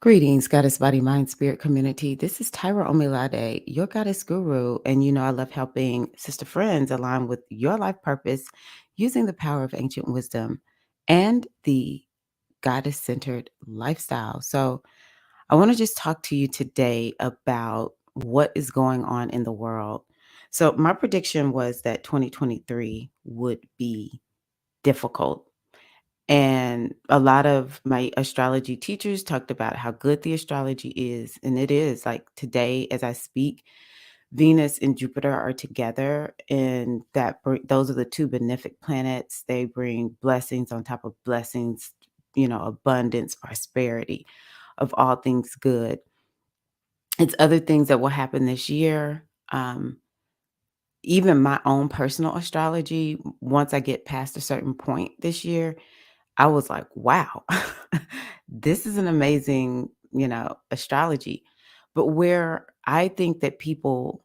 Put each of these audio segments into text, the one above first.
Greetings, Goddess Body Mind Spirit community. This is Tyra Omilade, your goddess guru. And I love helping sister friends align with your life purpose using the power of ancient wisdom and the goddess centered lifestyle. So, I want to just talk to you today about what is going on in the world. So, my prediction was that 2023 would be difficult, and a lot of my astrology teachers talked about how good the astrology is. And it is like today, as I speak, Venus and Jupiter are together, and those are the two benefic planets. They bring blessings on top of blessings, abundance, prosperity of all things good. It's other things that will happen this year. Even my own personal astrology, once I get past a certain point this year, I was like, wow, this is an amazing, astrology. But where I think that people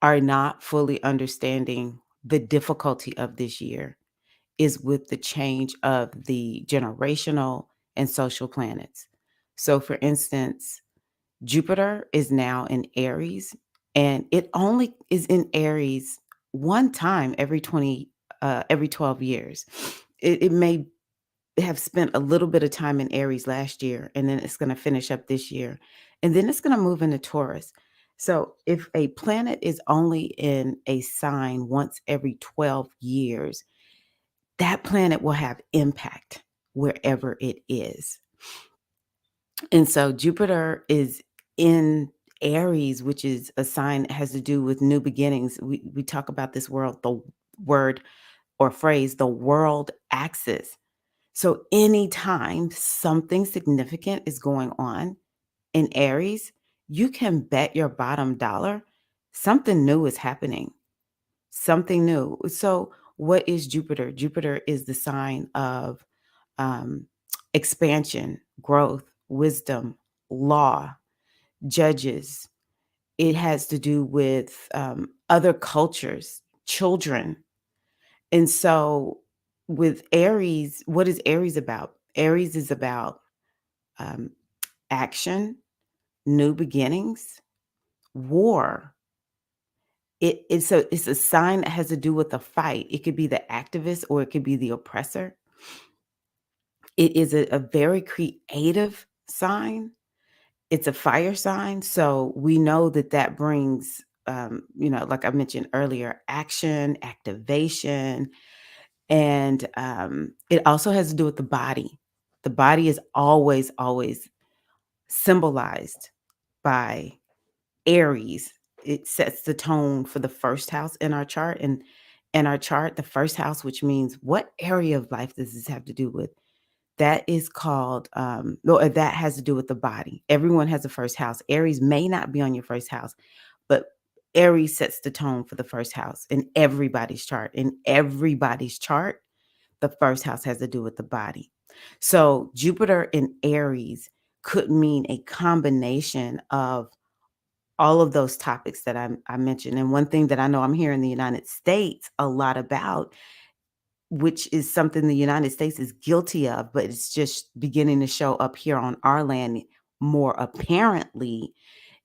are not fully understanding the difficulty of this year is with the change of the generational and social planets. So, for instance, Jupiter is now in Aries, and it only is in Aries one time every 12 years. It may have spent a little bit of time in Aries last year, and then it's going to finish up this year. And then it's going to move into Taurus. So if a planet is only in a sign once every 12 years, that planet will have impact wherever it is. And so Jupiter is in Aries, which is a sign that has to do with new beginnings. We talk about this world, the word or phrase, the world axis. So anytime something significant is going on in Aries, you can bet your bottom dollar something new is happening. Something new. So what is Jupiter? Jupiter is the sign of um, expansion, growth, wisdom, law, judges. It has to do with other cultures, children. And so with Aries, what is Aries about? Aries is about um, action, new beginnings, war. It's a sign that has to do with a fight. It could be the activist or it could be the oppressor. It is a very creative sign. It's a fire sign. So we know that that brings, like I mentioned earlier, action, activation, and it also has to do with the body. The body is always, always symbolized by Aries. It sets the tone for the first house in our chart. And in our chart, the first house, which means what area of life does this have to do with? That is called, no, that has to do with the body. Everyone has a first house. Aries may not be on your first house, but Aries sets the tone for the first house in everybody's chart. In everybody's chart, the first house has to do with the body. So Jupiter in Aries could mean a combination of all of those topics that I mentioned. And one thing that I know I'm here in the United States a lot about, which is something the United States is guilty of, but it's just beginning to show up here on our land more apparently,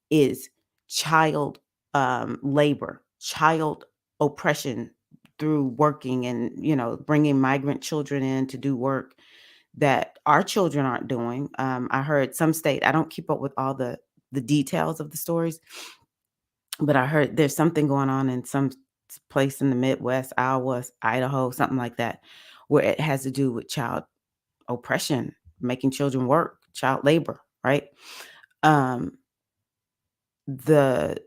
is child labor, child oppression through working and, bringing migrant children in to do work that our children aren't doing. I heard some state, I don't keep up with all the details of the stories, but I heard there's something going on in some place in the Midwest, Iowa, Idaho, something like that, where it has to do with child oppression, making children work, child labor, right? Um, the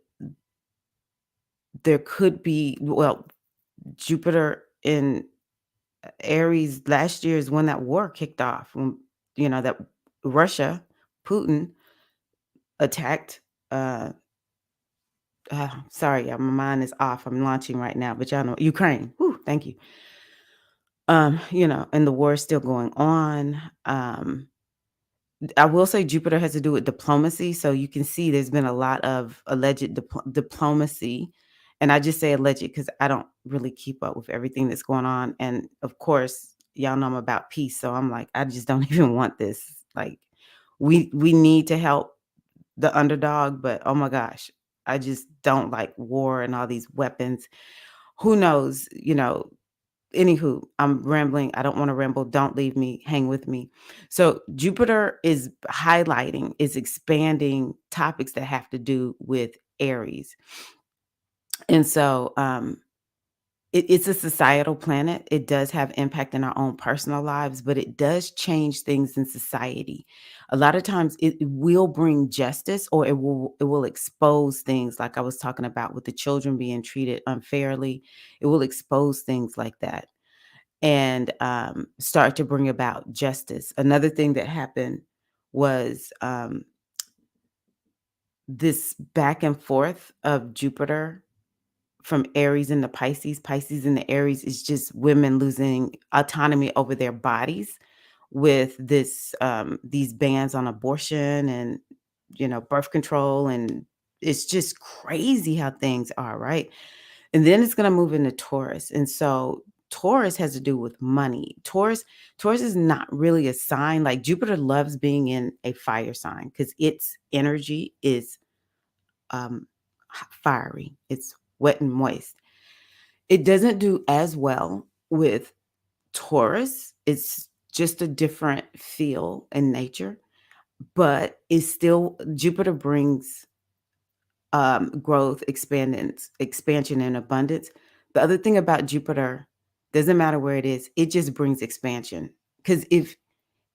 there could be, well, Jupiter in Aries last year is when that war kicked off, when that Russia, Putin attacked. Sorry, my mind is off. I'm launching right now, but y'all know Ukraine. Whew, thank you. And the war is still going on. I will say Jupiter has to do with diplomacy. So you can see there's been a lot of alleged diplomacy. And I just say alleged because I don't really keep up with everything that's going on. And of course, y'all know I'm about peace. So I'm like, I just don't even want this. Like, We need to help the underdog, but oh my gosh, I just don't like war and all these weapons. Who knows, anywho, I'm rambling. I don't want to ramble. Don't leave me. Hang with me. So Jupiter is highlighting, is expanding topics that have to do with Aries. And so it's a societal planet. It does have impact in our own personal lives, but it does change things in society. A lot of times it will bring justice, or it will expose things like I was talking about with the children being treated unfairly. It will expose things like that and start to bring about justice. Another thing that happened was this back and forth of Jupiter from Aries into Pisces. Pisces into Aries is just women losing autonomy over their bodies with these bans on abortion and birth control, and it's just crazy how things are, right? And then it's going to move into Taurus. And so Taurus has to do with money. Taurus is not really a sign. Like Jupiter loves being in a fire sign because its energy is um fiery. It's wet and moist. It doesn't do as well with Taurus. It's just a different feel and nature, but it's still Jupiter brings growth, expansion, and abundance. The other thing about Jupiter, doesn't matter where it is, it just brings expansion. Because if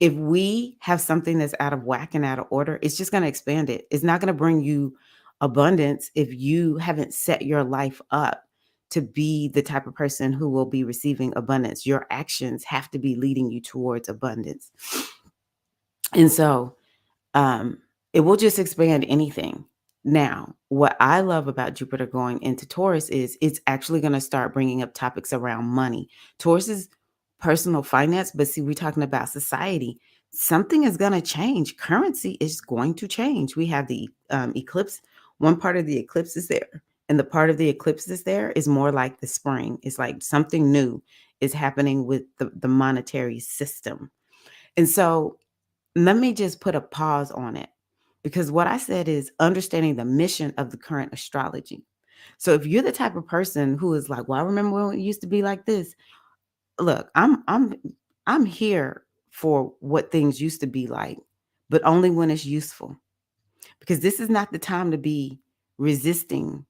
we have something that's out of whack and out of order, it's just going to expand it. It's not going to bring you abundance if you haven't set your life up to be the type of person who will be receiving abundance. Your actions have to be leading you towards abundance. And so um, it will just expand anything. Now, what I love about Jupiter going into Taurus is it's actually going to start bringing up topics around money. Taurus is personal finance, but see, we're talking about society. Something is going to change. Currency is going to change. We have the eclipse. One part of the eclipse is there, and the part of the eclipse that's there is more like the spring. It's like something new is happening with the monetary system. And so let me just put a pause on it because what I said is understanding the mission of the current astrology. So if you're the type of person who is like, "Well, I remember when it used to be like this." Look, I'm here for what things used to be like, but only when it's useful. Because this is not the time to be resisting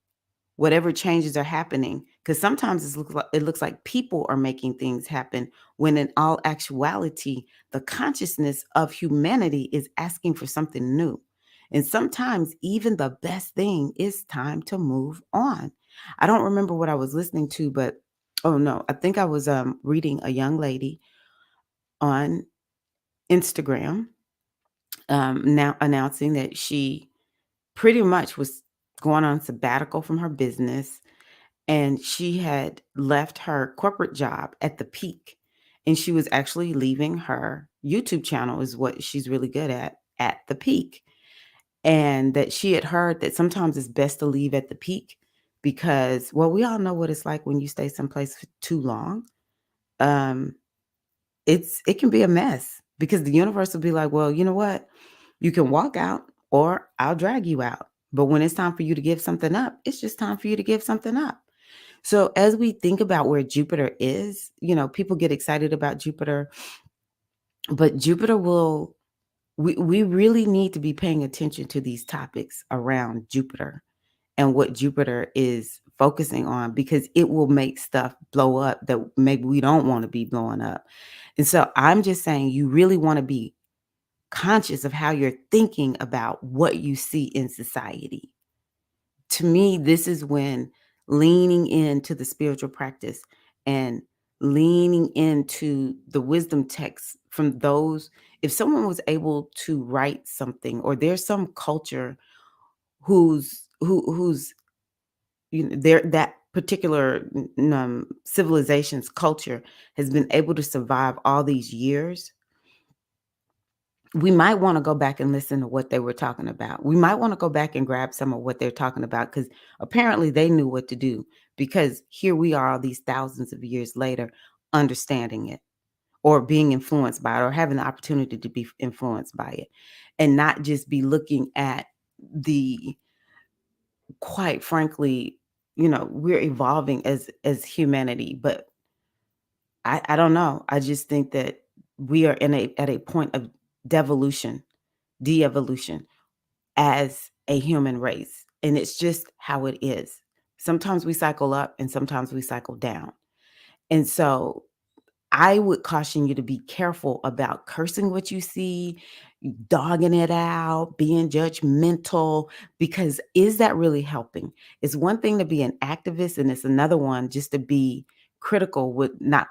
whatever changes are happening, because sometimes it looks like people are making things happen when in all actuality the consciousness of humanity is asking for something new. And sometimes even the best thing is time to move on. I don't remember what I was listening to, but oh no, I think I was reading a young lady on Instagram now announcing that she pretty much was going on sabbatical from her business, and she had left her corporate job at the peak, and she was actually leaving her YouTube channel, is what she's really good at the peak. And that she had heard that sometimes it's best to leave at the peak because, well, we all know what it's like when you stay someplace for too long. Um, it can be a mess because the universe will be like, well, you know what? You can walk out or I'll drag you out. But when it's time for you to give something up, it's just time for you to give something up. So as we think about where Jupiter is, people get excited about Jupiter, but Jupiter will we really need to be paying attention to these topics around Jupiter and what Jupiter is focusing on because it will make stuff blow up that maybe we don't want to be blowing up. And so I'm just saying you really want to be conscious of how you're thinking about what you see in society. To me, this is when leaning into the spiritual practice and leaning into the wisdom texts from those, if someone was able to write something or there's some culture whose their that particular civilization's culture has been able to survive all these years, we might want to go back and listen to what they were talking about. We might want to go back and grab some of what they're talking about because apparently they knew what to do, because here we are all these thousands of years later understanding it, or being influenced by it or having the opportunity to be influenced by it, and not just be looking at the, quite frankly, we're evolving as humanity, but I don't know. I just think that we are at a point of devolution, de-evolution as a human race. And it's just how it is. Sometimes we cycle up and sometimes we cycle down. And so I would caution you to be careful about cursing what you see, dogging it out, being judgmental, because is that really helping? It's one thing to be an activist, and it's another one just to be critical with not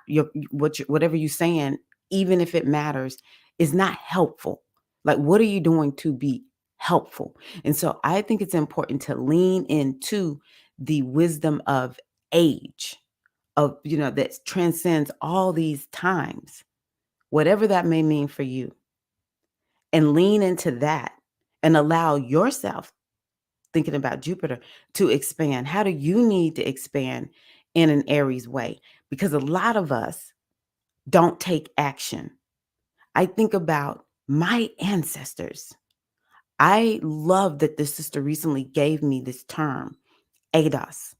whatever you're saying, even if it matters, is not helpful. Like, what are you doing to be helpful? And so I think it's important to lean into the wisdom of age that transcends all these times, whatever that may mean for you, and lean into that and allow yourself, thinking about Jupiter, to expand. How do you need to expand in an Aries way? Because a lot of us don't take action. I think about my ancestors. I love that the sister recently gave me this term, ADOS.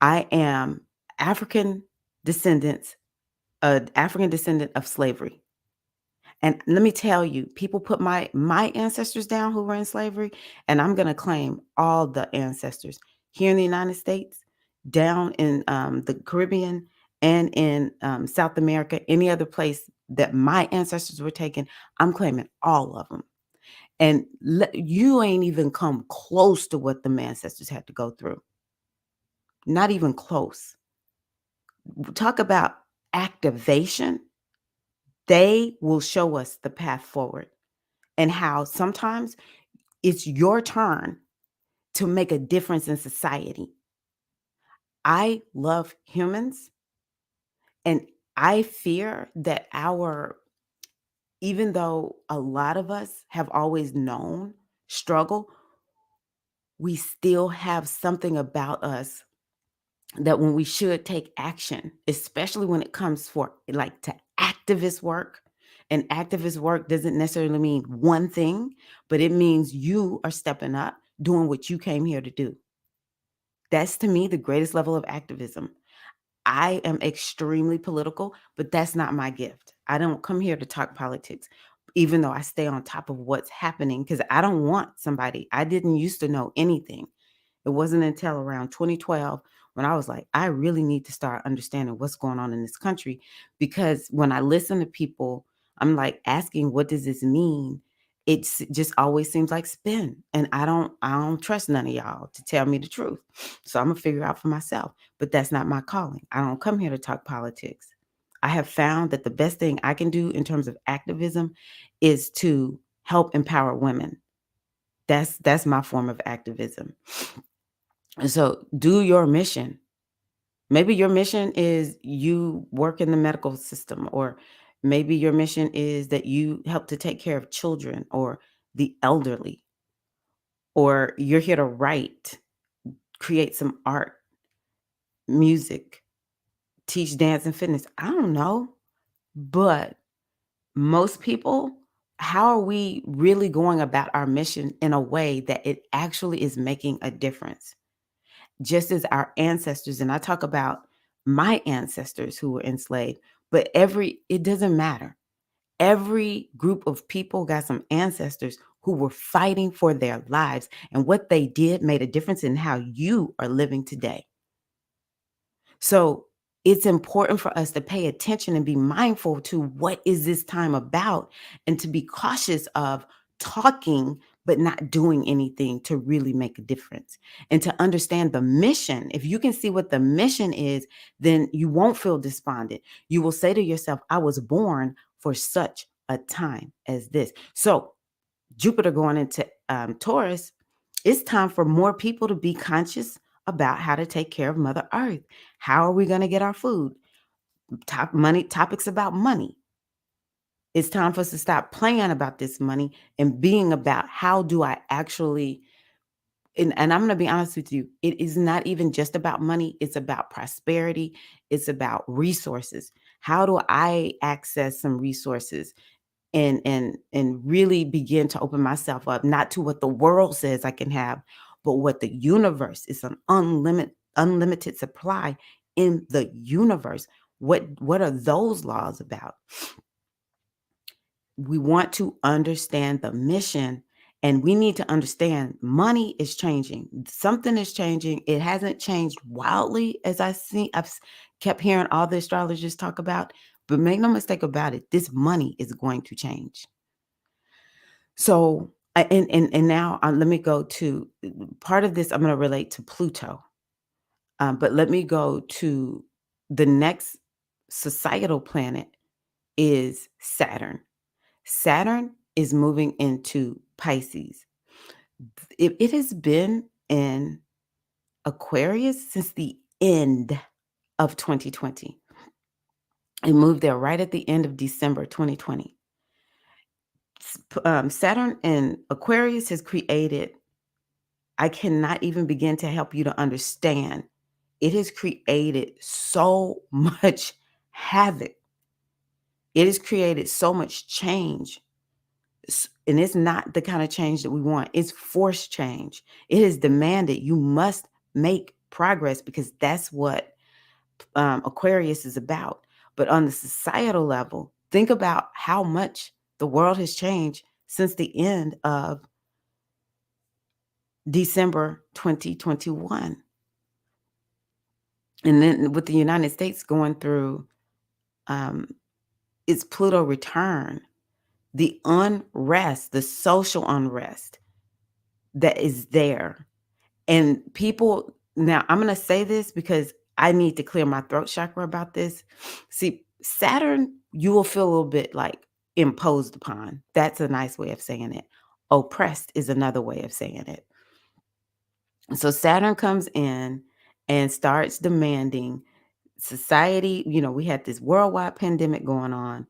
I am African descendants, African descendant of slavery. And let me tell you, people put my ancestors down who were in slavery, and I'm going to claim all the ancestors here in the United States, down in the Caribbean, and in South America, any other place that my ancestors were taken. I'm claiming all of them. And you ain't even come close to what the ancestors had to go through. Not even close. Talk about activation. They will show us the path forward, and how sometimes it's your turn to make a difference in society. I love humans, and I fear that even though a lot of us have always known struggle, we still have something about us that when we should take action, especially when it comes for like to activist work. And activist work doesn't necessarily mean one thing, but it means you are stepping up, doing what you came here to do. That's to me the greatest level of activism. I am extremely political, but that's not my gift. I don't come here to talk politics, even though I stay on top of what's happening, because I don't want somebody. I didn't used to know anything. It wasn't until around 2012 when I was like, I really need to start understanding what's going on in this country. Because when I listen to people, I'm like asking, what does this mean? Just always seems like spin. And I don't trust none of y'all to tell me the truth. So I'm gonna figure out for myself. But that's not my calling. I don't come here to talk politics. I have found that the best thing I can do in terms of activism is to help empower women. That's my form of activism. And so do your mission. Maybe your mission is you work in the medical system, or maybe your mission is that you help to take care of children or the elderly, or you're here to write, create some art, music, teach dance and fitness. I don't know. But most people, how are we really going about our mission in a way that it actually is making a difference? Just as our ancestors, and I talk about my ancestors who were enslaved, but it doesn't matter. Every group of people got some ancestors who were fighting for their lives, and what they did made a difference in how you are living today. So it's important for us to pay attention and be mindful to what is this time about, and to be cautious of talking but not doing anything to really make a difference, and to understand the mission. If you can see what the mission is, then you won't feel despondent. You will say to yourself, I was born for such a time as this. So Jupiter going into Taurus, it's time for more people to be conscious about how to take care of Mother Earth. How are we going to get our food? Topics about money. It's time for us to stop playing about this money and being about how do I actually, and I'm going to be honest with you, it is not even just about money. It's about prosperity. It's about resources. How do I access some resources and really begin to open myself up, not to what the world says I can have, but what the universe is, an unlimited supply in the universe. What are those laws about? We want to understand the mission, and we need to understand money is changing. Something is changing. It hasn't changed wildly as kept hearing all the astrologers talk about, but make no mistake about it, this money is going to change. So, and now, let me go to part of this. I'm going to relate to Pluto, but let me go to the next societal planet is Saturn. Saturn is moving into Pisces. It has been in Aquarius since the end of 2020. It moved there right at the end of December 2020. Saturn in Aquarius has created, I cannot even begin to help you to understand. It has created so much havoc. It has created so much change. And it's not the kind of change that we want. It's forced change. It is demanded. You must make progress because that's what Aquarius is about. But on the societal level, think about how much the world has changed since the end of December 2021. And then with the United States going through um, its Pluto return, the unrest, the social unrest that is there. And people, now I'm going to say this because I need to clear my throat chakra about this. See, Saturn, you will feel a little bit like imposed upon. That's a nice way of saying it. Oppressed is another way of saying it. So Saturn comes in and starts demanding society. We had this worldwide pandemic going on,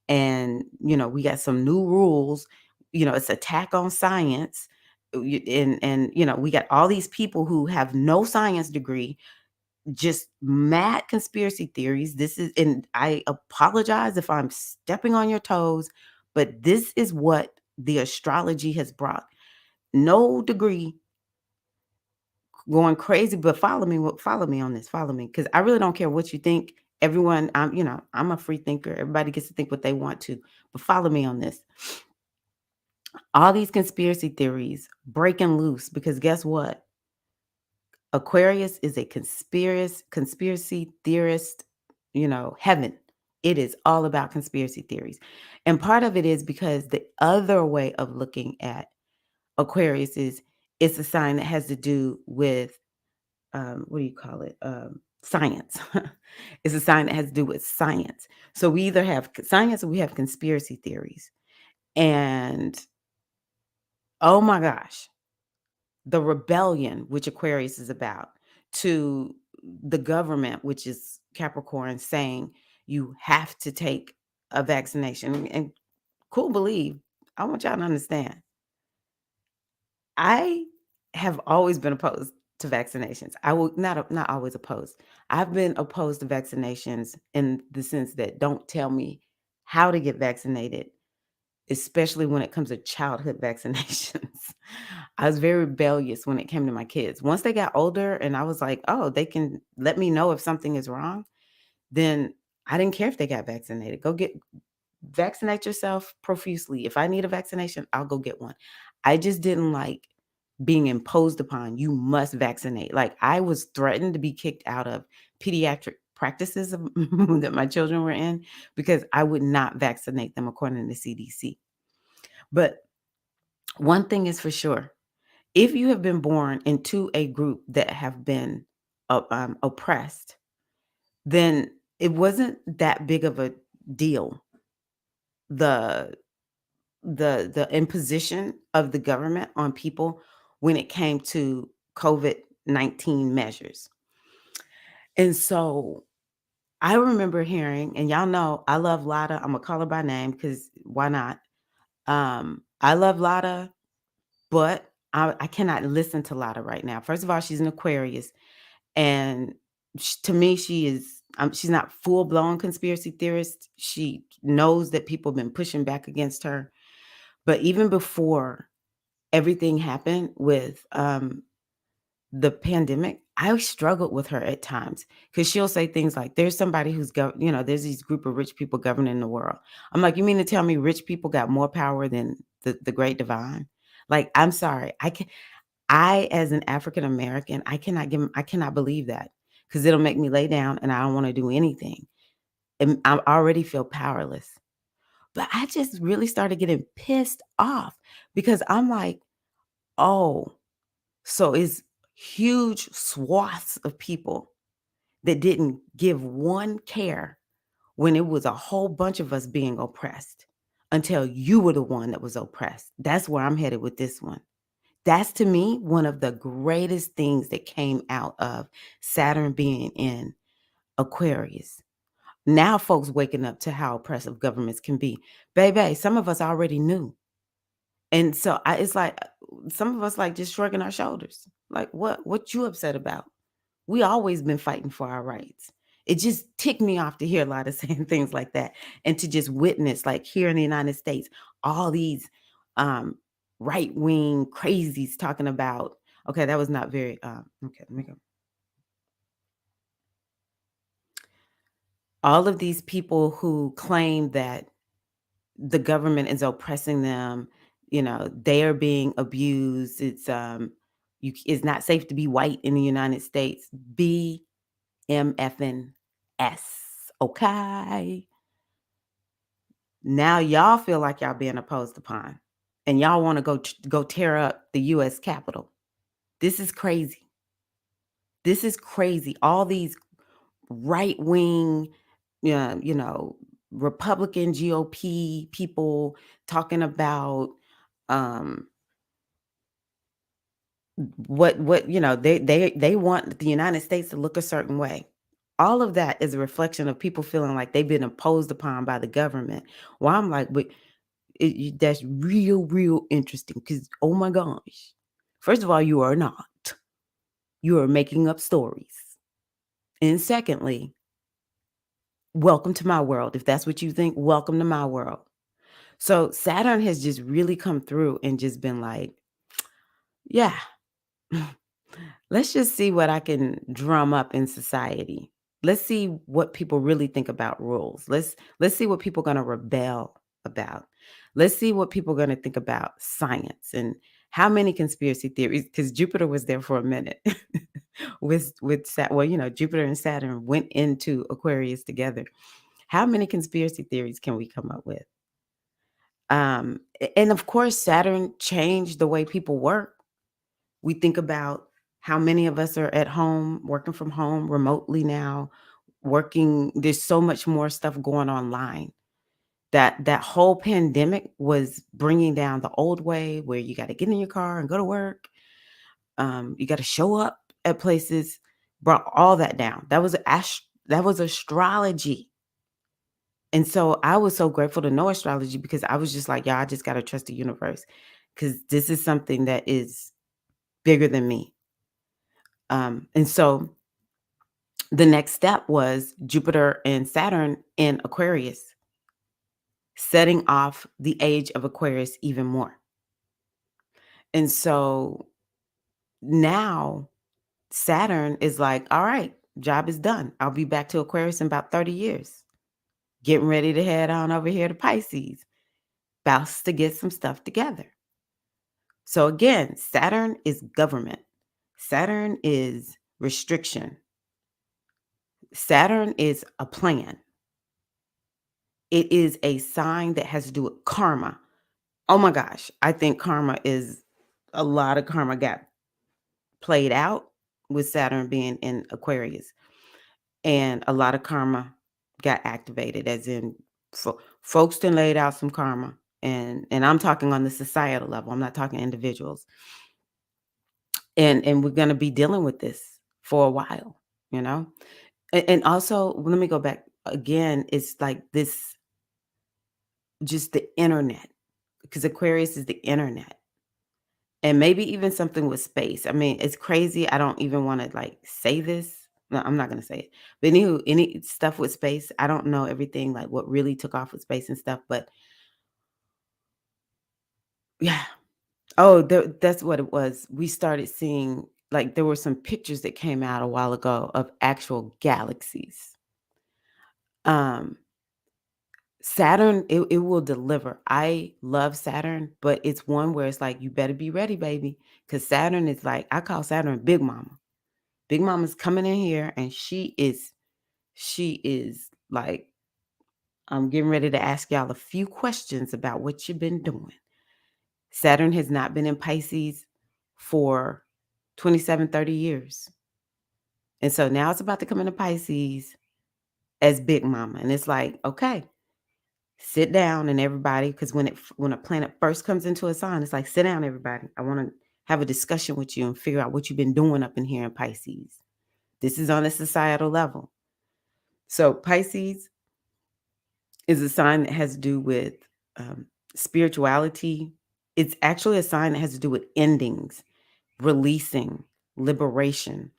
and we got some new rules. It's attack on science. And we got all these people who have no science degree, just mad conspiracy theories. And I apologize if I'm stepping on your toes, but this is what the astrology has brought. No degree, going crazy, but follow me on this. Follow me, because I really don't care what you think. Everyone, I'm a free thinker. Everybody gets to think what they want to, but follow me on this. All these conspiracy theories breaking loose, because guess what? Aquarius is a conspiracy theorist, heaven. It is all about conspiracy theories. And part of it is because the other way of looking at Aquarius is it's a sign that has to do with what do you call it? Science. It's a sign that has to do with science. So we either have science or we have conspiracy theories. And oh my gosh, the rebellion, which Aquarius is about, to the government, which is Capricorn, saying you have to take a vaccination. And cool, believe, I want y'all to understand, I have always been opposed to vaccinations. I will not always opposed. I've been opposed to vaccinations in the sense that don't tell me how to get vaccinated, especially when it comes to childhood vaccinations. I was very rebellious when it came to my kids. Once they got older and I was like, oh, they can let me know if something is wrong, then I didn't care if they got vaccinated. Vaccinate yourself profusely. If I need a vaccination, I'll go get one. I just didn't like being imposed upon. You must vaccinate. Like, I was threatened to be kicked out of pediatric practices that my children were in because I would not vaccinate them according to CDC. But one thing is for sure, if you have been born into a group that have been oppressed, then it wasn't that big of a deal. The the imposition of the government on people when it came to COVID-19 measures. And so I remember hearing, and y'all know I love Lotta. I'm gonna call her by name because why not? I love Lotta, but I cannot listen to Lotta right now. First of all, she's an Aquarius, and to me, she is She's not full blown conspiracy theorist. She knows that people have been pushing back against her. But even before everything happened with the pandemic, I struggled with her at times because she'll say things like, "There's somebody who's there's these group of rich people governing the world." I'm like, "You mean to tell me rich people got more power than the great divine?" Like, I'm sorry, as an African American, I cannot believe that because it'll make me lay down and I don't want to do anything, and I already feel powerless. But I just really started getting pissed off because I'm like, oh, so it's huge swaths of people that didn't give one care when it was a whole bunch of us being oppressed until you were the one that was oppressed. That's where I'm headed with this one. That's to me one of the greatest things that came out of Saturn being in Aquarius. Now folks waking up to how oppressive governments can be. Baby, some of us already knew. And so it's like some of us like just shrugging our shoulders. Like what you upset about? We always been fighting for our rights. It just ticked me off to hear a lot of saying things like that and to just witness like here in the United States all these um right-wing crazies talking about okay, that was not very okay, let me go. All of these people who claim that the government is oppressing them, they are being abused. It's not safe to be white in the United States. BMFN S. Okay. Now y'all feel like y'all being opposed upon and y'all want to go tear up the US Capitol. This is crazy. This is crazy. All these right wing, you know, Republican GOP people talking about um they want the United States to look a certain way. All of that is a reflection of people feeling like they've been imposed upon by the government. Well, I'm like, but that's real interesting because oh my gosh, first of all, you are not. You are making up stories, and secondly, welcome to my world. If that's what you think, welcome to my world. So Saturn has just really come through and just been like, yeah, let's just see what I can drum up in society. Let's see what people really think about rules. Let's see what people are going to rebel about. Let's see what people are going to think about science and how many conspiracy theories because Jupiter was there for a minute Jupiter and Saturn went into Aquarius together. How many conspiracy theories can we come up with? And of course Saturn changed the way people work. We think about how many of us are at home, working from home remotely now, working. There's so much more stuff going online. That whole pandemic was bringing down the old way where you got to get in your car and go to work. You got to show up at places. Brought all that down. That was astrology. And so I was so grateful to know astrology because I was just like, yeah, I just got to trust the universe because this is something that is bigger than me. And so the next step was Jupiter and Saturn in Aquarius, setting off the age of Aquarius even more. And so now Saturn is like, all right, job is done. I'll be back to Aquarius in about 30 years. Getting ready to head on over here to Pisces. About to get some stuff together. So again, Saturn is government. Saturn is restriction. Saturn is a plan. It is a sign that has to do with karma. Oh my gosh, I think karma is a lot of karma got played out with Saturn being in Aquarius, and a lot of karma got activated, as in folks done laid out some karma, and I'm talking on the societal level. I'm not talking individuals, and we're gonna be dealing with this for a while, you know. And also, let me go back again. It's like this, just the internet, because Aquarius is the internet. And maybe even something with space. I mean, it's crazy. I don't even want to like say this. No, I'm not gonna say it. But anywho, any stuff with space, I don't know everything, like, what really took off with space and stuff, but yeah. Oh, that's what it was. We started seeing like, there were some pictures that came out a while ago of actual galaxies. Um, Saturn, it will deliver. I love Saturn, but it's one where it's like, "You better be ready, baby, because Saturn is like I call Saturn Big Mama. Big Mama's coming in here, and she is like, "I'm getting ready to ask y'all a few questions about what you've been doing." Saturn has not been in Pisces for 27, 30 years. And so now it's about to come into Pisces as Big Mama. And it's like, okay, sit down and everybody, because when a planet first comes into a sign, it's like, sit down, everybody. I want to have a discussion with you and figure out what you've been doing up in here in Pisces. This is on a societal level. So Pisces is a sign that has to do with spirituality. It's actually a sign that has to do with endings, releasing, liberation.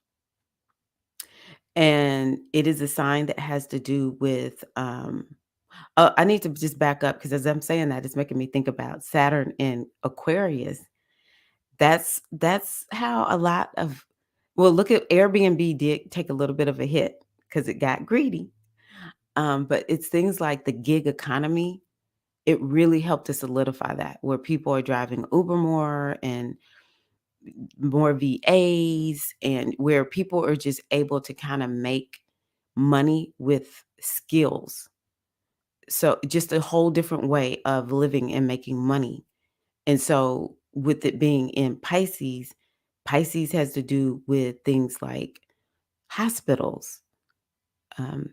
And it is a sign that has to do with I need to just back up because as I'm saying that, it's making me think about Saturn in Aquarius. That's how a lot of well, look at Airbnb did take a little bit of a hit because it got greedy. But it's things like the gig economy. It really helped to solidify that, where people are driving Uber more and more VAs, and where people are just able to kind of make money with skills. So just a whole different way of living and making money. And so with it being in Pisces, Pisces has to do with things like hospitals, um,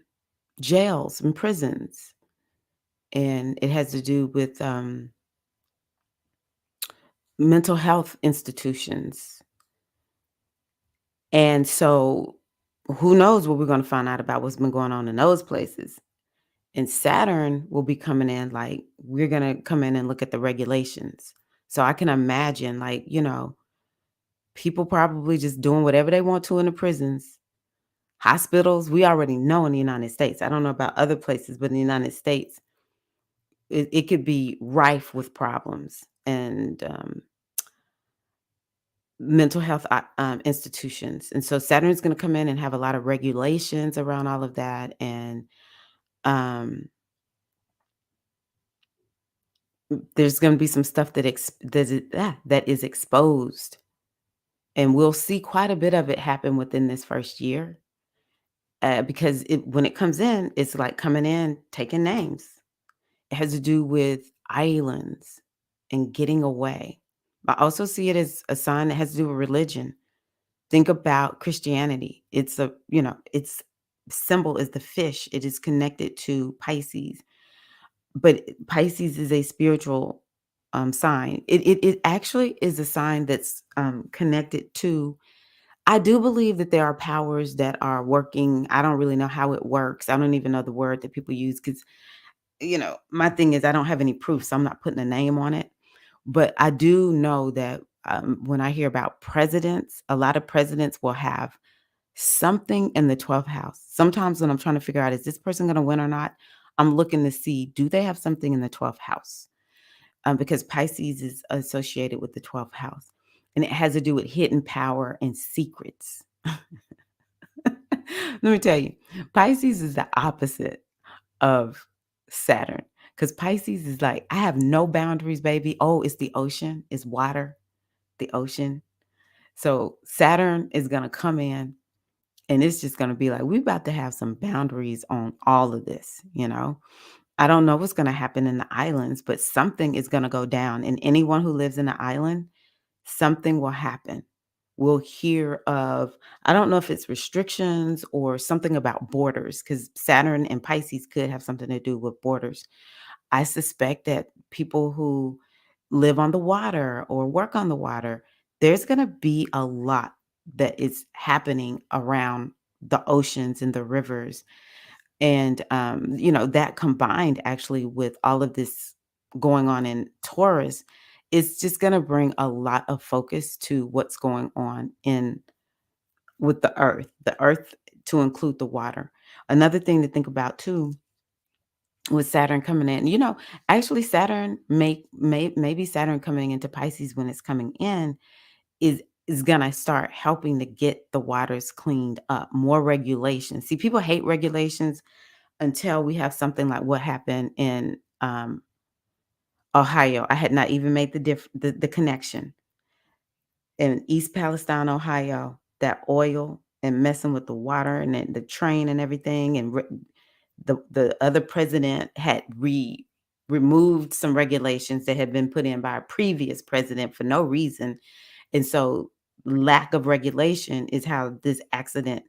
jails and prisons. And it has to do with mental health institutions. And so who knows what we're going to find out about what's been going on in those places. And Saturn will be coming in like, we're going to come in and look at the regulations. So I can imagine, like, people probably just doing whatever they want to in the prisons. Hospitals, we already know in the United States. I don't know about other places, but in the United States, it could be rife with problems and mental health institutions. And so Saturn's going to come in and have a lot of regulations around all of that. And um, there's going to be some stuff that is exposed. And we'll see quite a bit of it happen within this first year. Because when it comes in, it's like coming in, taking names. It has to do with islands and getting away. But I also see it as a sign that has to do with religion. Think about Christianity. Its symbol is the fish. It is connected to Pisces. But Pisces is a spiritual sign. It actually is a sign that's connected to I do believe that there are powers that are working. I don't really know how it works. I don't even know the word that people use because, my thing is I don't have any proof, so I'm not putting a name on it. But I do know that when I hear about presidents, a lot of presidents will have something in the 12th house. Sometimes when I'm trying to figure out, is this person going to win or not? I'm looking to see, do they have something in the 12th house? Because Pisces is associated with the 12th house. And it has to do with hidden power and secrets. Let me tell you, Pisces is the opposite of Saturn. Because Pisces is like, I have no boundaries, baby. Oh, it's the ocean, it's water, the ocean. So Saturn is going to come in and it's just going to be like, we're about to have some boundaries on all of this. I don't know what's going to happen in the islands, but something is going to go down. And anyone who lives in the island, something will happen. We'll hear of, I don't know if it's restrictions or something about borders, because Saturn and Pisces could have something to do with borders. I suspect that people who live on the water or work on the water, there's going to be a lot that is happening around the oceans and the rivers. And, that combined actually with all of this going on in Taurus, it's just going to bring a lot of focus to what's going on with the earth. The earth to include the water. Another thing to think about too with Saturn coming in, actually Saturn maybe Saturn coming into Pisces when it's coming in is gonna start helping to get the waters cleaned up, more regulations. See, people hate regulations until we have something like what happened in Ohio. I had not even made the connection in East Palestine, Ohio, that oil and messing with the water and then the train and everything, and the other president had removed some regulations that had been put in by a previous president for no reason, and so lack of regulation is how this accident,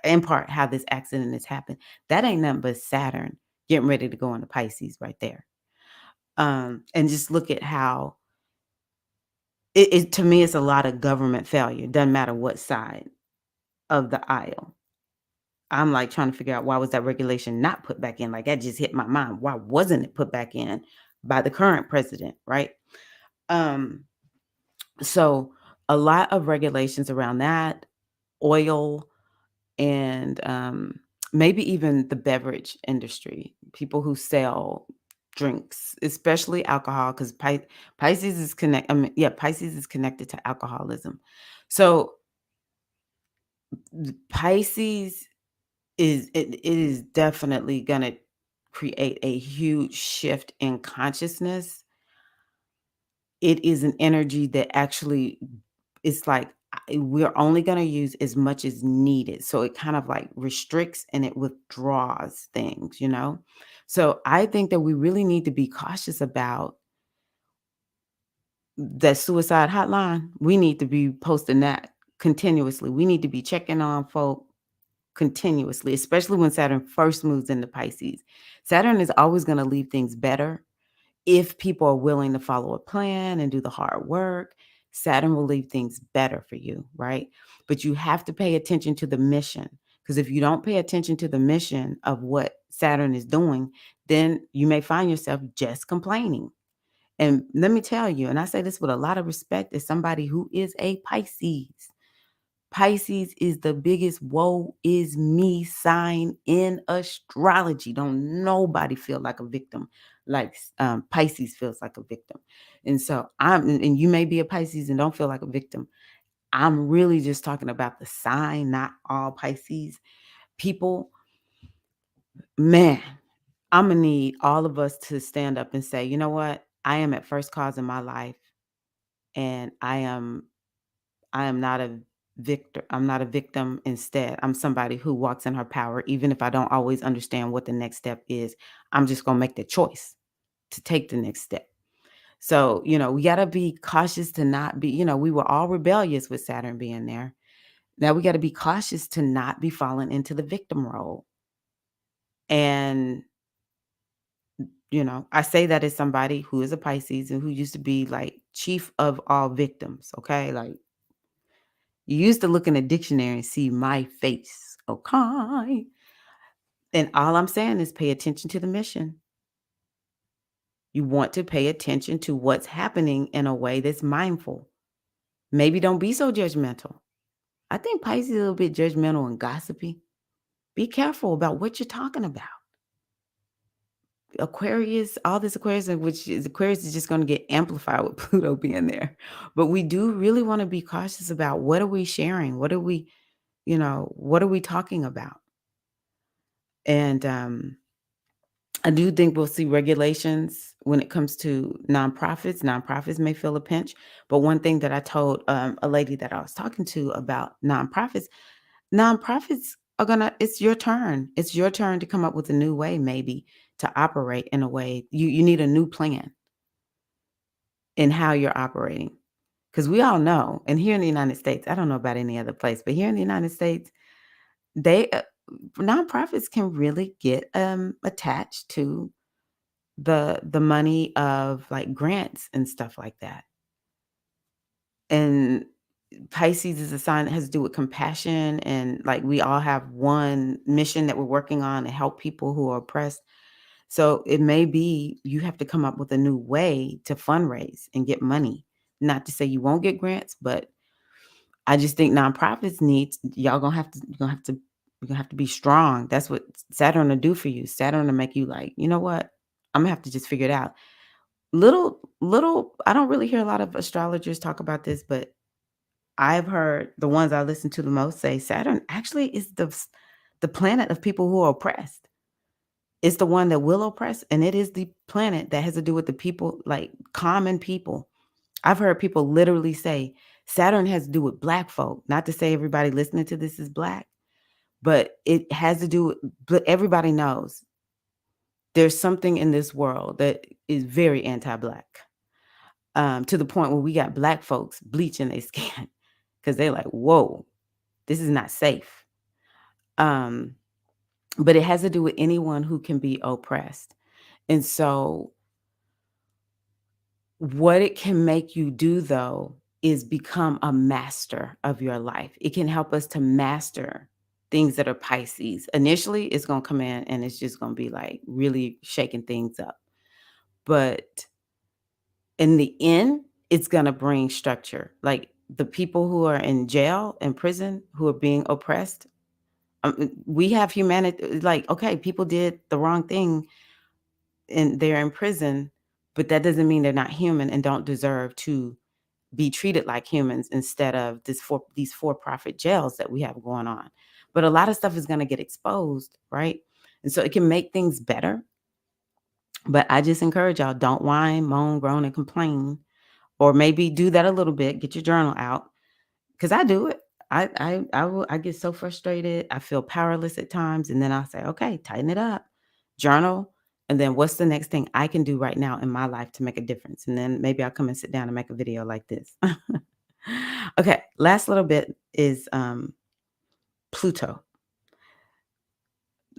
in part, how this accident has happened. That ain't nothing but Saturn getting ready to go into Pisces right there. And just look at how it to me, it's a lot of government failure. Doesn't matter what side of the aisle. I'm like trying to figure out why was that regulation not put back in? Like that just hit my mind. Why wasn't it put back in by the current president? Right. Um, so a lot of regulations around that, oil, and maybe even the beverage industry, people who sell drinks, especially alcohol, because Pisces is Pisces is connected to alcoholism. So Pisces it is definitely gonna create a huge shift in consciousness. It is an energy that actually it's like we're only gonna use as much as needed. So it kind of like restricts and it withdraws things. So I think that we really need to be cautious about that suicide hotline. We need to be posting that continuously. We need to be checking on folk continuously, especially when Saturn first moves into Pisces. Saturn is always going to leave things better if people are willing to follow a plan and do the hard work. Saturn will leave things better for you, right? But you have to pay attention to the mission, because if you don't pay attention to the mission of what Saturn is doing, then you may find yourself just complaining. And let me tell you, and I say this with a lot of respect as somebody who is a Pisces. Pisces is the biggest woe is me sign in astrology. Don't nobody feel like a victim like Pisces feels like a victim. And so and you may be a Pisces and don't feel like a victim. I'm really just talking about the sign, not all Pisces people. Man, I'm gonna need all of us to stand up and say, you know what? I am at first cause in my life, and I am not a victor. I'm not a victim. Instead, I'm somebody who walks in her power, even if I don't always understand what the next step is. I'm just going to make the choice to take the next step. So, we got to be cautious to not be, we were all rebellious with Saturn being there. Now we got to be cautious to not be falling into the victim role. And, I say that as somebody who is a Pisces and who used to be like chief of all victims. Okay. Like, you used to look in a dictionary and see my face, okay? And all I'm saying is pay attention to the mission. You want to pay attention to what's happening in a way that's mindful. Maybe don't be so judgmental. I think Pisces is a little bit judgmental and gossipy. Be careful about what you're talking about. Aquarius, all this Aquarius, which is Aquarius is just going to get amplified with Pluto being there. But we do really want to be cautious about what are we sharing? What are we talking about? And I do think we'll see regulations when it comes to nonprofits. Nonprofits may feel a pinch, but one thing that I told a lady that I was talking to about nonprofits are it's your turn. It's your turn to come up with a new way, maybe to operate in a way. You need a new plan in how you're operating. Because we all know, and here in the United States, I don't know about any other place, but here in the United States, they nonprofits can really get attached to the money of, like, grants and stuff like that. And Pisces is a sign that has to do with compassion, and, like, we all have one mission that we're working on to help people who are oppressed. So it may be you have to come up with a new way to fundraise and get money. Not to say you won't get grants, but I just think nonprofits need y'all gonna have to you're gonna have to You're gonna have to be strong. That's what Saturn will do for you. Saturn will make you like, you know what? I'm gonna have to just figure it out. Little, I don't really hear a lot of astrologers talk about this, but I've heard the ones I listen to the most say Saturn actually is the planet of people who are oppressed. It's the one that will oppress, and it is the planet that has to do with the people, like common people. I've heard people literally say Saturn has to do with black folk. Not to say everybody listening to this is black, but it has to do with, but everybody knows there's something in this world that is very anti-black. To the point where we got black folks bleaching their skin because they're like, whoa, this is not safe. Um, but it has to do with anyone who can be oppressed. And so what it can make you do though is become a master of your life. It can help us to master things that are Pisces. Initially, it's going to come in and it's just going to be like really shaking things up. But in the end, it's going to bring structure. Like the people who are in jail and prison who are being oppressed, we have humanity. Like, okay, people did the wrong thing and they're in prison, but that doesn't mean they're not human and don't deserve to be treated like humans instead of these for-profit jails that we have going on. But a lot of stuff is going to get exposed, right? And so it can make things better. But I just encourage y'all, don't whine, moan, groan, and complain. Or maybe do that a little bit, get your journal out. Because I do it. I get so frustrated. I feel powerless at times. And then I'll say, okay, tighten it up. Journal. And then what's the next thing I can do right now in my life to make a difference? And then maybe I'll come and sit down and make a video like this. Okay, last little bit is Pluto.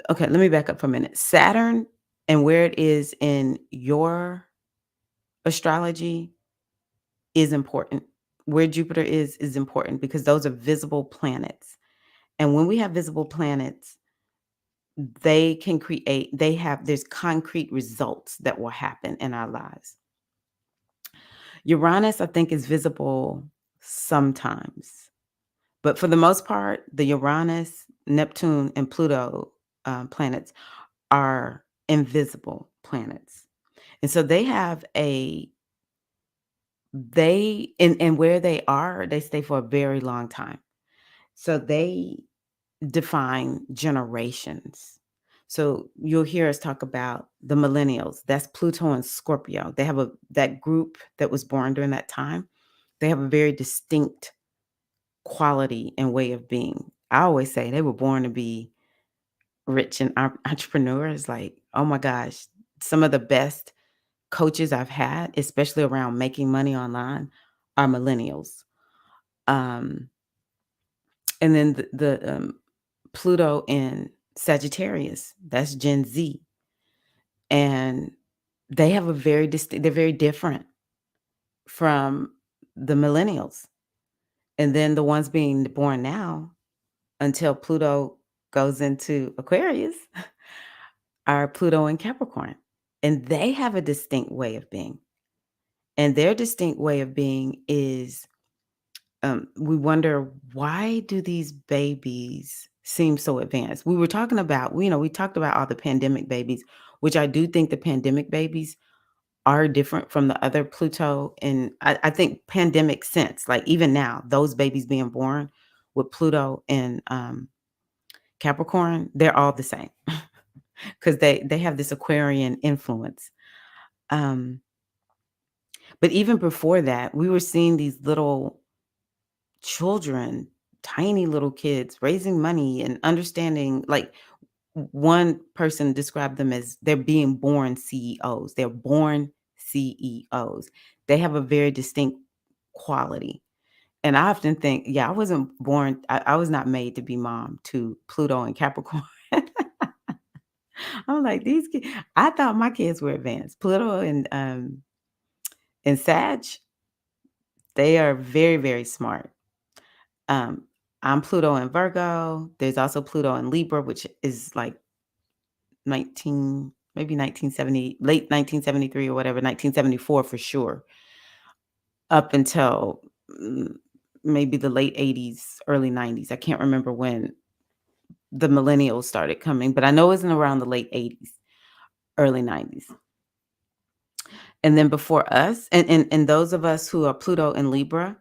Okay, let me back up for a minute. Saturn and where it is in your astrology is important. Where Jupiter is important because those are visible planets. And when we have visible planets, they can create, there's concrete results that will happen in our lives. Uranus, I think, is visible sometimes. But for the most part, the Uranus, Neptune, and Pluto planets are invisible planets. And so they have and where they are, they stay for a very long time. So they define generations. So you'll hear us talk about the millennials. That's Pluto and Scorpio. They have that group that was born during that time. They have a very distinct quality and way of being. I always say they were born to be rich and entrepreneurs. Like, oh my gosh, some of the best coaches I've had, especially around making money online, are millennials. Um, and then the Pluto in Sagittarius, that's Gen Z. And they have a very distinct, they're very different from the millennials. And then the ones being born now until Pluto goes into Aquarius are Pluto and Capricorn. And they have a distinct way of being. And their distinct way of being is we wonder, why do these babies seem so advanced? We were talking about, we talked about all the pandemic babies, which I do think the pandemic babies are different from the other Pluto. And I think pandemic sense, like even now, those babies being born with Pluto and Capricorn, they're all the same because they have this Aquarian influence. Um, but even before that, we were seeing these little children, tiny little kids raising money and understanding, like one person described them as they're being born CEOs. They're born CEOs. They have a very distinct quality. And I often think, yeah, I wasn't born, I was not made to be mom to Pluto and Capricorn. I'm like, these kids, I thought my kids were advanced. Pluto and Sag, they are very, very smart. Um, I'm Pluto in Virgo. There's also Pluto in Libra, which is like maybe 1970, late 1973 or whatever, 1974 for sure, up until maybe the late 80s, early 90s. I can't remember when the millennials started coming, but I know it was in around the late 80s, early 90s. And then before us, and those of us who are Pluto and Libra,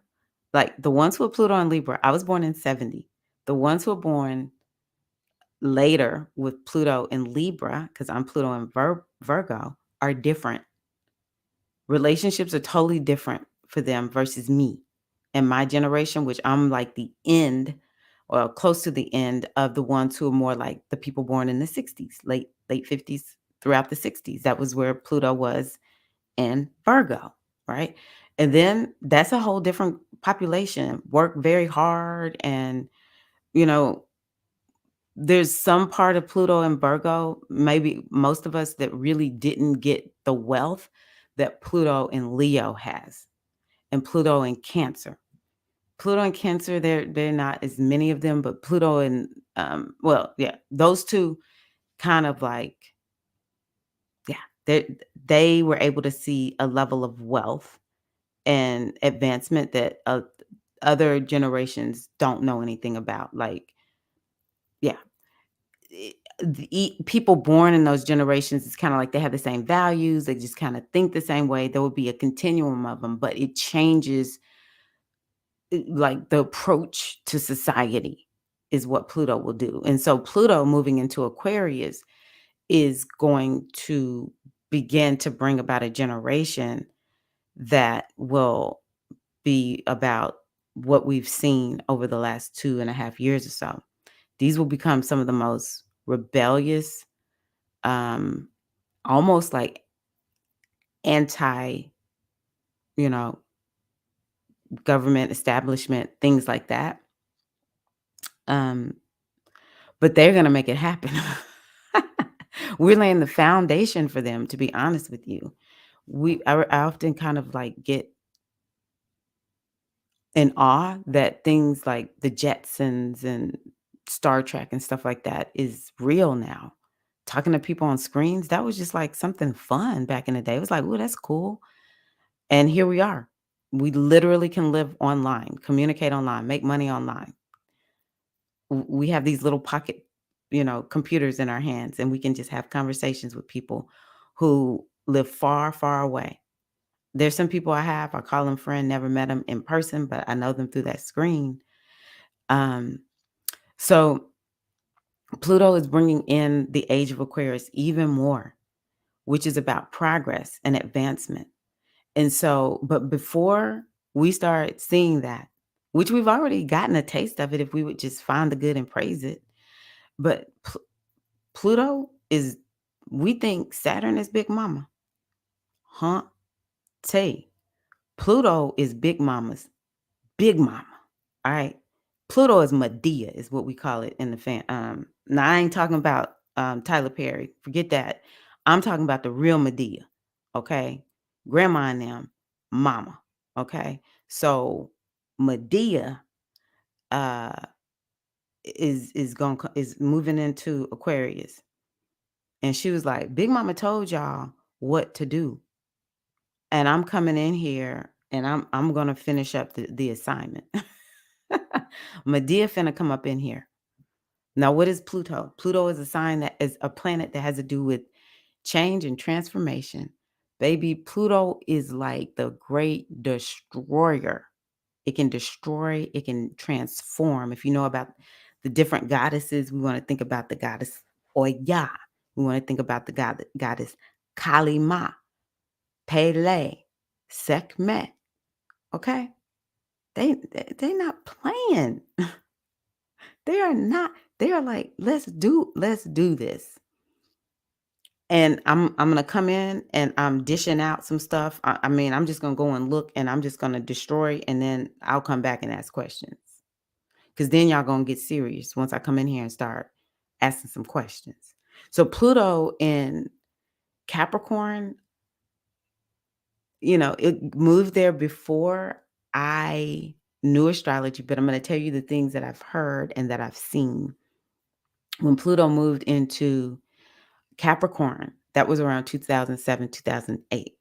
like the ones who are Pluto and Libra, I was born in 70. The ones who are born later with Pluto and Libra, because I'm Pluto and Virgo, are different. Relationships are totally different for them versus me and my generation, which I'm like the end or close to the end of the ones who are more like the people born in the 60s, late 50s throughout the 60s. That was where Pluto was in Virgo, right? And then that's a whole different population. Work very hard and you know, there's some part of Pluto and Virgo, maybe most of us that really didn't get the wealth that Pluto and Leo has, and Pluto and Cancer. Pluto and Cancer, they're not as many of them, but Pluto and well, yeah, those two kind of like, yeah, they were able to see a level of wealth and advancement that other generations don't know anything about. Like, yeah, people born in those generations, it's kind of like they have the same values. They just kind of think the same way. There will be a continuum of them, but it changes like the approach to society is what Pluto will do. And so Pluto moving into Aquarius is going to begin to bring about a generation that will be about what we've seen over the last 2.5 years or so. These will become some of the most rebellious, um, almost like anti, you know, government establishment, things like that. Um, but they're gonna make it happen. We're laying the foundation for them, to be honest with you. I often kind of like get in awe that things like the Jetsons and Star Trek and stuff like that is real now. Talking to people on screens, that was just like something fun back in the day. It was like, "Ooh, that's cool." And here we are. We literally can live online, communicate online, make money online. We have these little pocket, computers in our hands, and we can just have conversations with people who live far, far away. There's some people I call them friend, never met them in person, but I know them through that screen. Um, so Pluto is bringing in the age of Aquarius even more, which is about progress and advancement. And so, but before we start seeing that, which we've already gotten a taste of it if we would just find the good and praise it. But Pluto is, we think Saturn is Big Mama. Huh? Tay. Pluto is Big Mama's Big Mama. All right. Pluto is Medea, is what we call it in the fan. Now I ain't talking about Tyler Perry. Forget that. I'm talking about the real Medea. Okay. Grandma and them, mama. Okay. So Medea uh is moving into Aquarius. And she was like, Big Mama told y'all what to do. And I'm coming in here and I'm gonna finish up the assignment. Medea finna come up in here. Now, what is Pluto? Pluto is a sign that is a planet that has to do with change and transformation. Baby, Pluto is like the great destroyer. It can destroy, it can transform. If you know about the different goddesses, we want to think about the goddess Oya. We want to think about the goddess Kali Ma, Pele, Sekhmet. Okay? They not playing. They are not. They are like, let's do this. And I'm gonna come in and I'm dishing out some stuff. I mean, I'm just gonna go and look and I'm just gonna destroy and then I'll come back and ask questions. Cause then y'all gonna get serious once I come in here and start asking some questions. So Pluto in Capricorn, it moved there before I knew astrology, but I'm gonna tell you the things that I've heard and that I've seen. When Pluto moved into Capricorn, that was around 2007, 2008.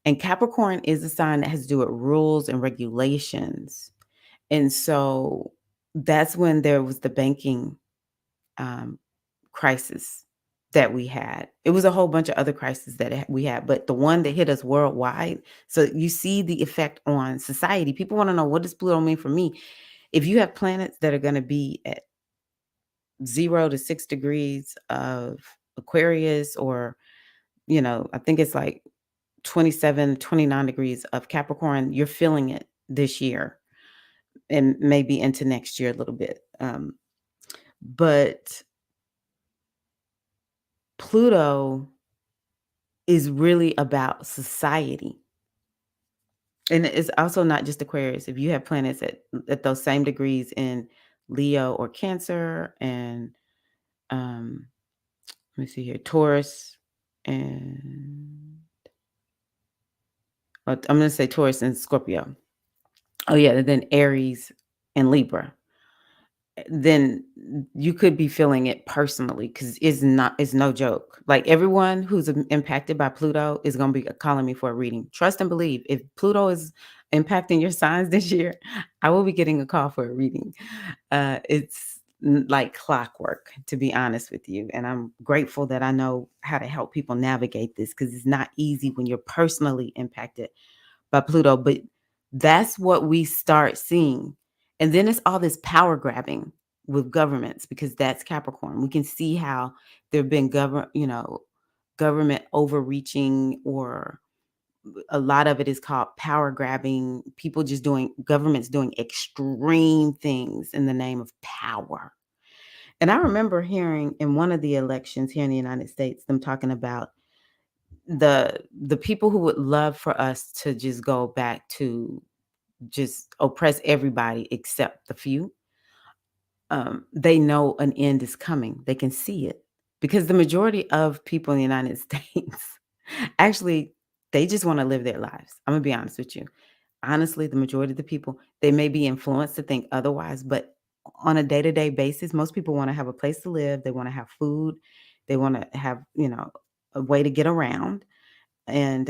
And Capricorn is a sign that has to do with rules and regulations. And so that's when there was the banking crisis that we had. It was a whole bunch of other crises that we had, but the one that hit us worldwide. So you see the effect on society. People want to know, what does Pluto mean for me? If you have planets that are going to be at 0 to 6 degrees of Aquarius, or, I think it's like 27, 29 degrees of Capricorn, you're feeling it this year and maybe into next year a little bit. But Pluto is really about society. And it's also not just Aquarius. If you have planets at those same degrees in Leo or Cancer, and let me see here, Taurus, and I'm going to say Taurus and Scorpio. Oh yeah, then Aries and Libra. Then you could be feeling it personally, because it's no joke. Like, everyone who's impacted by Pluto is going to be calling me for a reading. Trust and believe. If Pluto is impacting your signs this year, I will be getting a call for a reading. It's like clockwork, to be honest with you. And I'm grateful that I know how to help people navigate this, because it's not easy when you're personally impacted by Pluto. But that's what we start seeing. And then it's all this power grabbing with governments, because that's Capricorn. We can see how there have been government overreaching, or a lot of it is called power grabbing. People just doing Governments doing extreme things in the name of power. And I remember hearing in one of the elections here in the United States, them talking about the people who would love for us to just go back to just oppress everybody except the few. They know an end is coming. They can see it, because the majority of people in the United States, actually, they just want to live their lives. I'm gonna be honest with you. Honestly, the majority of the people, they may be influenced to think otherwise, but on a day-to-day basis, most people want to have a place to live. They want to have food. They want to have, a way to get around, and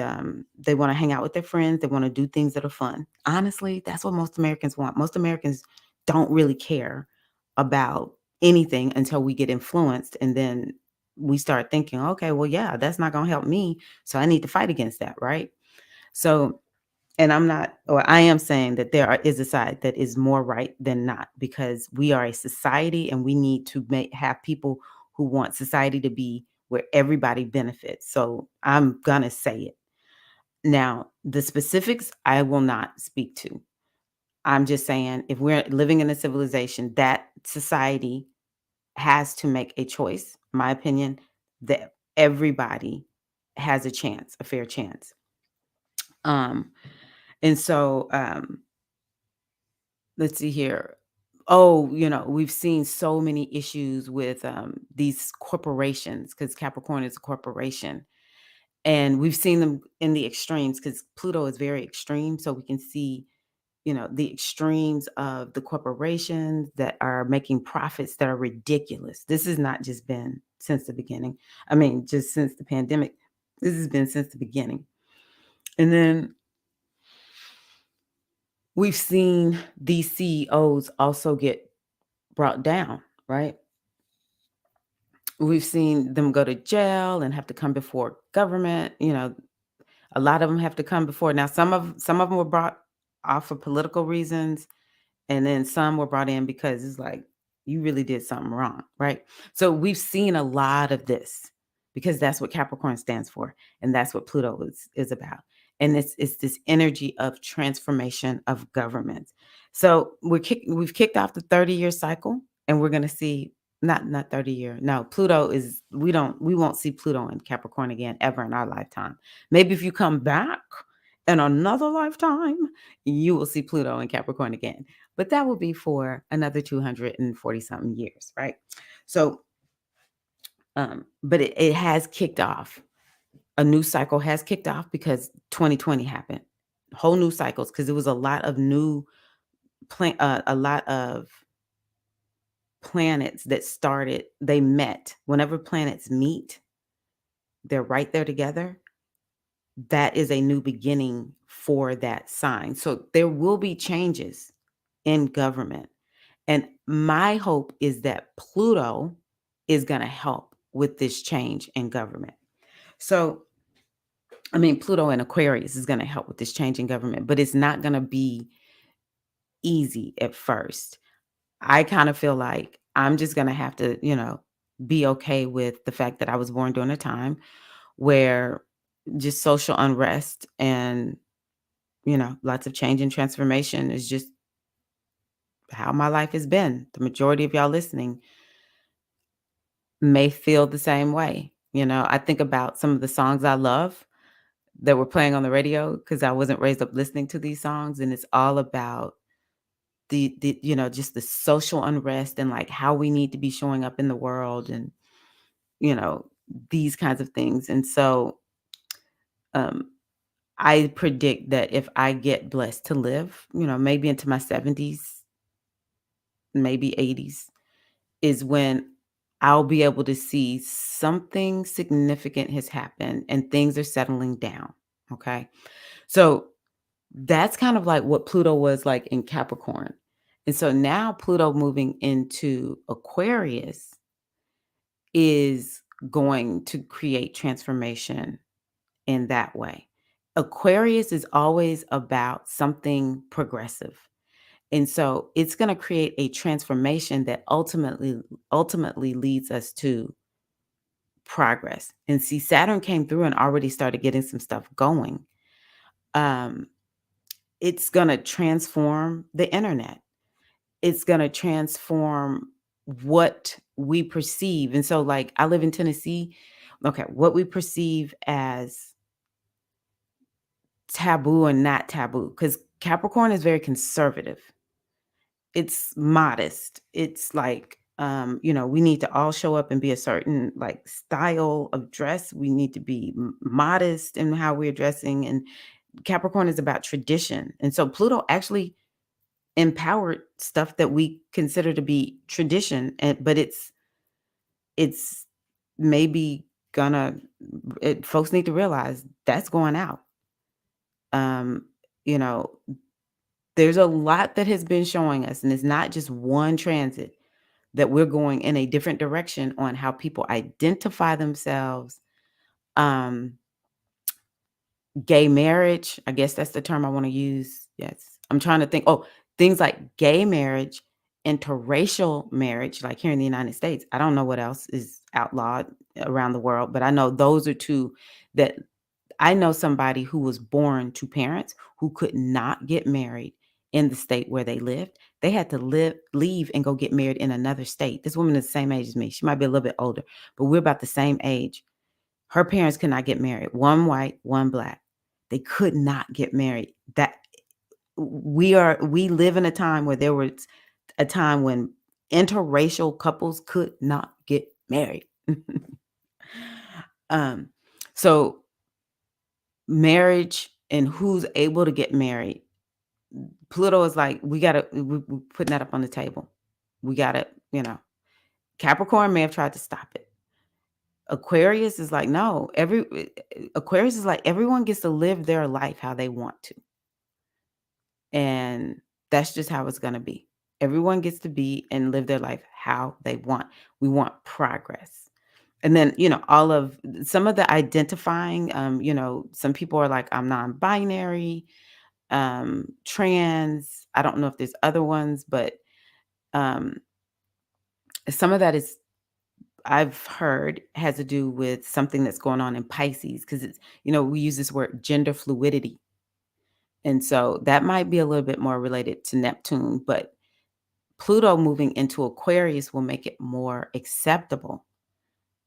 they want to hang out with their friends. They want to do things that are fun. Honestly, that's what most Americans want. Most Americans don't really care about anything until we get influenced, and then we start thinking, okay, well, yeah, that's not going to help me, so I need to fight against that, right? So, and I'm not, or I am saying that is a side that is more right than not, because we are a society, and we need to have people who want society to be where everybody benefits. So I'm going to say it. Now, the specifics I will not speak to. I'm just saying, if we're living in a civilization, that society has to make a choice, my opinion, that everybody has a chance, a fair chance. Um, and so let's see here. Oh, we've seen so many issues with these corporations, because Capricorn is a corporation. And we've seen them in the extremes, because Pluto is very extreme. So we can see, the extremes of the corporations that are making profits that are ridiculous. This has not just been since the beginning. I mean, just since the pandemic. This has been since the beginning. And then we've seen these CEOs also get brought down, right? We've seen them go to jail and have to come before government. A lot of them have to come before. Now, some of them were brought off for political reasons, and then some were brought in because it's like, you really did something wrong, right? So we've seen a lot of this, because that's what Capricorn stands for, and that's what Pluto is about. And it's this energy of transformation of government. So we've kicked off the 30-year cycle, and we're going to see, not 30-year. No, Pluto is we won't see Pluto in Capricorn again ever in our lifetime. Maybe if you come back in another lifetime, you will see Pluto in Capricorn again. But that will be for another 240 something years, right? So, but it has kicked off. A new cycle has kicked off, because 2020 happened. Whole new cycles, because it was a lot of new a lot of planets that started. They met. Whenever planets meet, they're right there together. That is a new beginning for that sign. So there will be changes in government. And my hope is that Pluto is going to help with this change in government. So, I mean, Pluto in Aquarius is going to help with this change in government, but it's not going to be easy at first. I kind of feel like I'm just going to have to, be okay with the fact that I was born during a time where just social unrest and, lots of change and transformation is just how my life has been. The majority of y'all listening may feel the same way. I think about some of the songs I love that were playing on the radio because I wasn't raised up listening to these songs, and it's all about just the social unrest and like how we need to be showing up in the world and you know these kinds of things. And so um I predict that if I get blessed to live, maybe into my 70s, maybe 80s, is when I'll be able to see something significant has happened and things are settling down. Okay. So that's kind of like what Pluto was like in Capricorn. And so now Pluto moving into Aquarius is going to create transformation in that way. Aquarius is always about something progressive. And so it's going to create a transformation that ultimately leads us to progress. And see, Saturn came through and already started getting some stuff going. Um, it's going to transform the internet. It's going to transform what we perceive. And so, like, I live in Tennessee. Okay, what we perceive as taboo and not taboo, because Capricorn is very conservative. It's modest. It's like, we need to all show up and be a certain like style of dress. We need to be modest in how we're dressing. And Capricorn is about tradition. And so Pluto actually empowered stuff that we consider to be tradition. But it's maybe gonna, folks need to realize that's going out. Um, you know, there's a lot that has been showing us, and it's not just one transit, that we're going in a different direction on how people identify themselves. Um, Gay marriage, I guess that's the term I want to use. Yes. I'm trying to think. Oh, things like gay marriage, interracial marriage, like here in the United States. I don't know what else is outlawed around the world, but I know those are two that I know somebody who was born to parents who could not get married in the state where they lived. They had to leave and go get married in another state. This woman is the same age as me. She might be a little bit older, but we're about the same age. Her parents could not get married. One white, one black. They could not get married. That we live in a time where there was a time when interracial couples could not get married. um, so marriage and who's able to get married. Pluto is like, we're putting that up on the table. We gotta, Capricorn may have tried to stop it. Aquarius is like, no, Aquarius is like, everyone gets to live their life how they want to. And that's just how it's going to be. Everyone gets to be and live their life how they want. We want progress. And then, all of some of the identifying, some people are like, I'm non-binary, trans. I don't know if there's other ones, but um, some of that is I've heard has to do with something that's going on in Pisces because it's, we use this word gender fluidity. And so that might be a little bit more related to Neptune, but Pluto moving into Aquarius will make it more acceptable.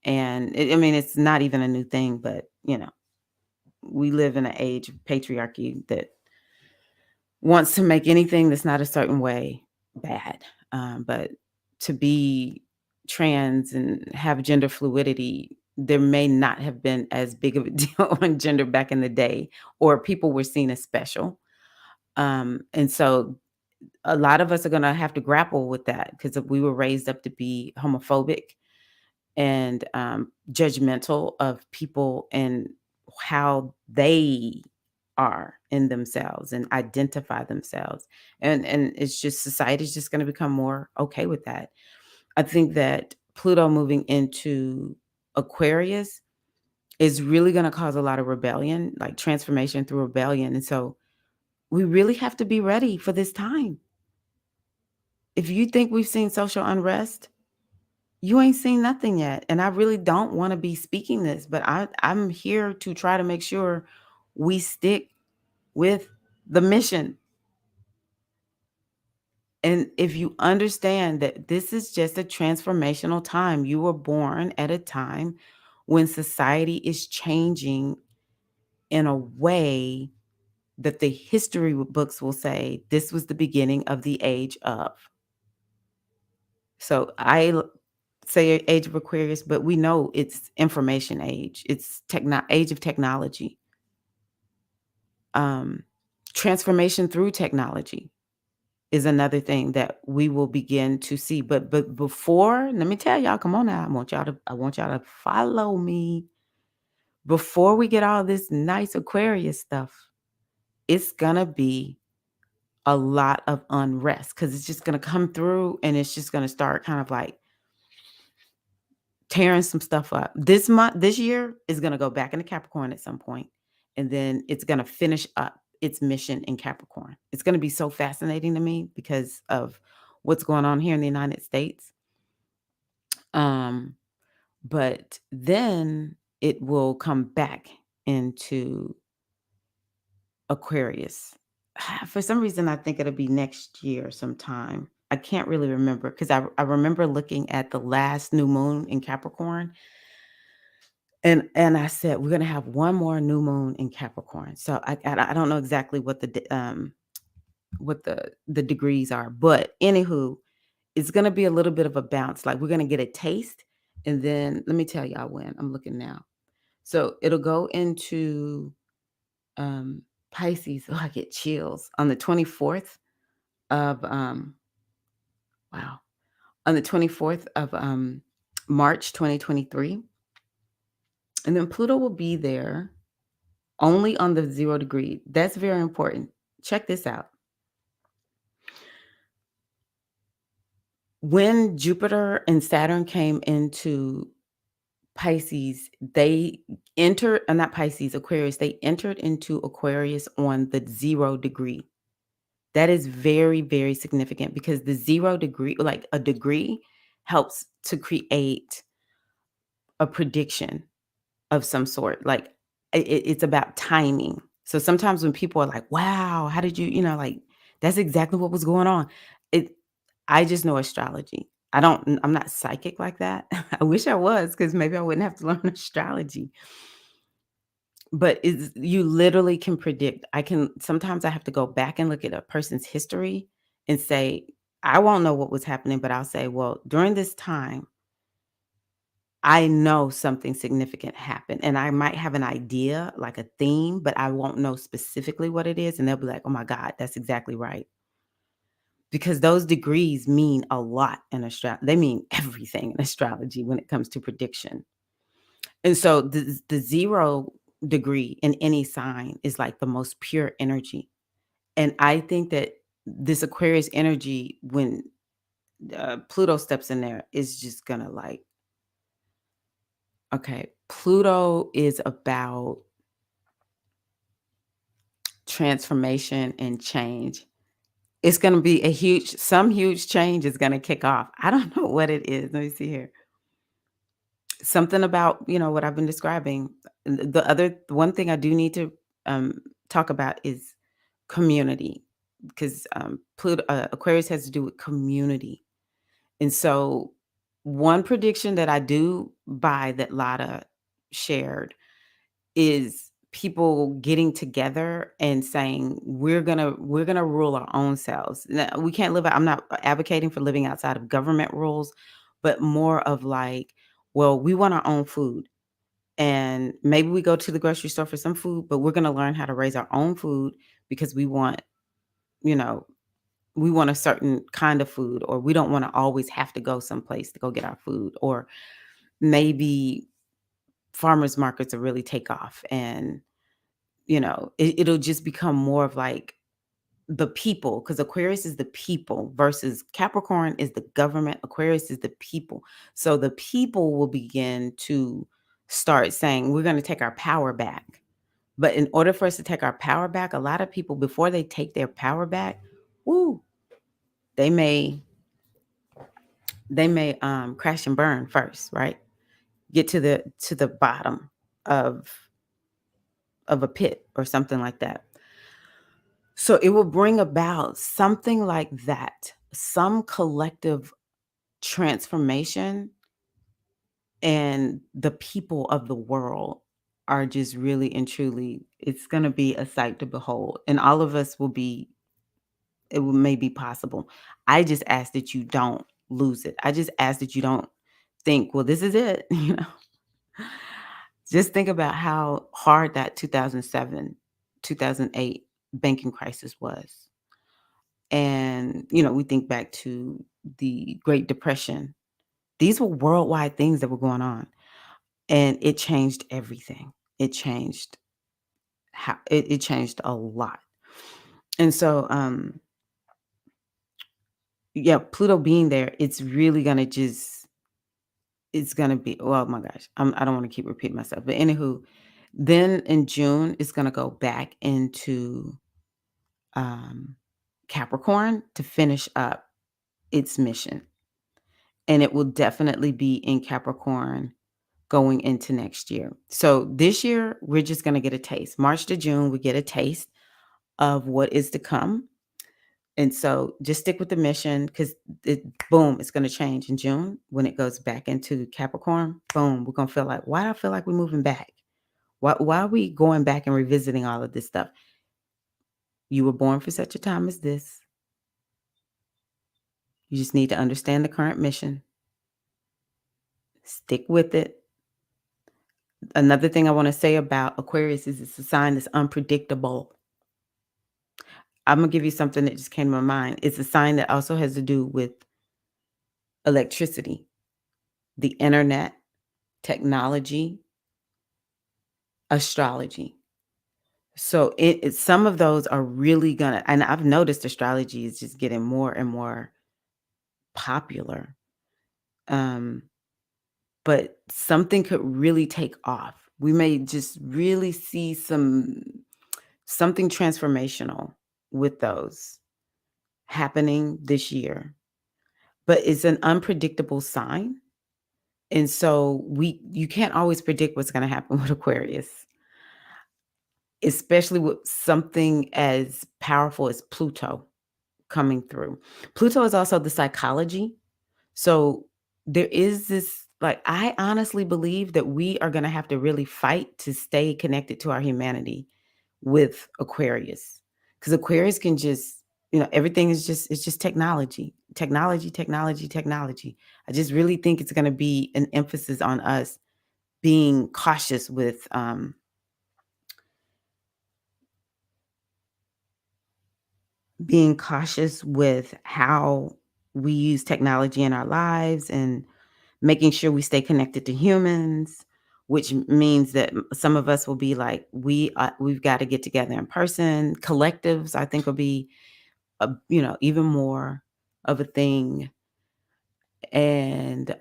And I mean, it's not even a new thing, but we live in an age of patriarchy that wants to make anything that's not a certain way bad. But to be trans and have gender fluidity, there may not have been as big of a deal on gender back in the day, or people were seen as special. And so a lot of us are going to have to grapple with that because we were raised up to be homophobic and judgmental of people and how they are in themselves and identify themselves. And it's just society's just going to become more okay with that. I think that Pluto moving into Aquarius is really gonna cause a lot of rebellion, like transformation through rebellion, and so we really have to be ready for this time. If you think we've seen social unrest, you ain't seen nothing yet, and I really don't wanna be speaking this, but I'm here to try to make sure we stick with the mission. And if you understand that this is just a transformational time, you were born at a time when society is changing in a way that the history books will say this was the beginning of the age of. So say age of Aquarius, but we know it's information age. It's age of technology. Um, Transformation through technology is another thing that we will begin to see. But before, let me tell y'all, come on now. I want y'all to follow me. Before we get all this nice Aquarius stuff, it's gonna be a lot of unrest because it's just gonna come through and it's just gonna start kind of like tearing some stuff up. This year is gonna go back into Capricorn at some point, and then it's gonna finish up its mission in Capricorn. It's gonna be so fascinating to me because of what's going on here in the United States. Um, but then it will come back into Aquarius. For some reason, I think it'll be next year sometime. I can't really remember because I remember looking at the last new moon in Capricorn, and I said we're gonna have one more new moon in Capricorn. So I don't know exactly what the degrees are, but anywho, it's gonna be a little bit of a bounce. Like we're gonna get a taste, and then let me tell y'all when. I'm looking now. So it'll go into Pisces. Oh, I get chills on the 24th of wow. On the 24th of March 2023. And then Pluto will be there only on the 0 degree. That's very important. Check this out. When Jupiter and Saturn came into Pisces, they entered, not Pisces, Aquarius, they entered into Aquarius on the 0 degree. That is very, very significant because the 0 degree, like a degree, helps to create a prediction of some sort. Like it's about timing. So sometimes when people are like, "Wow, how did like that's exactly what was going on." It I just know astrology. I'm not psychic like that. I wish I was because maybe I wouldn't have to learn astrology. But you literally can predict. Sometimes I have to go back and look at a person's history and say, I won't know what was happening, but I'll say, well, during this time, I know something significant happened. And I might have an idea, like a theme, but I won't know specifically what it is. And they'll be like, oh my God, that's exactly right. Because those degrees mean a lot in astrology. They mean everything in astrology when it comes to prediction. And so the 0 degree in any sign is like the most pure energy. And I think that this Aquarius energy, when Pluto steps in there, is just gonna like, okay, Pluto is about transformation and change. It's gonna be some huge change is gonna kick off. I don't know what it is. Let me see here. Something about, what I've been describing. The one thing I do need to um, talk about is community, because Pluto, Aquarius has to do with community. And so one prediction that I do buy that Lotta shared is people getting together and saying we're gonna rule our own selves. Now, we can't live. I'm not advocating for living outside of government rules, but more of like, well, we want our own food, and maybe we go to the grocery store for some food, but we're gonna learn how to raise our own food because you know, we want a certain kind of food, or we don't want to always have to go someplace to go get our food, or maybe farmers markets will really take off and it'll just become more of like the people, because Aquarius is the people versus Capricorn is the government, Aquarius is the people. So the people will begin to start saying, we're going to take our power back. But in order for us to take our power back, a lot of people, before they take their power back, woo, they may crash and burn first, right? Get to the bottom of a pit or something like that. So it will bring about something like that, some collective transformation, and the people of the world are just really and truly, it's going to be a sight to behold, and all of us will be, may be possible. I just ask that you don't lose it. I just ask that you don't think, well, this is it. Just think about how hard that 2007, 2008 banking crisis was. And, we think back to the Great Depression. These were worldwide things that were going on, and it changed everything. It changed how it changed a lot. And so, yeah, Pluto being there, it's really gonna just, it's gonna be, oh my gosh, I don't want to keep repeating myself, but anywho, then in June, it's gonna go back into um, Capricorn to finish up its mission, and it will definitely be in Capricorn going into next year. So this year, we're just gonna get a taste. March to June, we get a taste of what is to come. And so just stick with the mission, because boom, it's going to change in June when it goes back into Capricorn. Boom, we're going to feel like, why do I feel like we're moving back? Why are we going back and revisiting all of this stuff? You were born for such a time as this. You just need to understand the current mission. Stick with it. Another thing I want to say about Aquarius is it's a sign that's unpredictable. I'm going to give you something that just came to my mind. It's a sign that also has to do with electricity, the internet, technology, astrology. So some of those are really gonna, and I've noticed astrology is just getting more and more popular. Um, but something could really take off. We may just really see something transformational with those happening this year. But it's an unpredictable sign. And so you can't always predict what's gonna happen with Aquarius, especially with something as powerful as Pluto coming through. Pluto is also the psychology. So there is this, like, I honestly believe that we are going to have to really fight to stay connected to our humanity with Aquarius. Because Aquarius can just, everything is just, it's just technology, technology, technology, technology. I just really think it's going to be an emphasis on us being cautious with, how we use technology in our lives, and making sure we stay connected to humans, which means that some of us will be like, we've got to get together in person. Collectives, I think, will be even more of a thing. And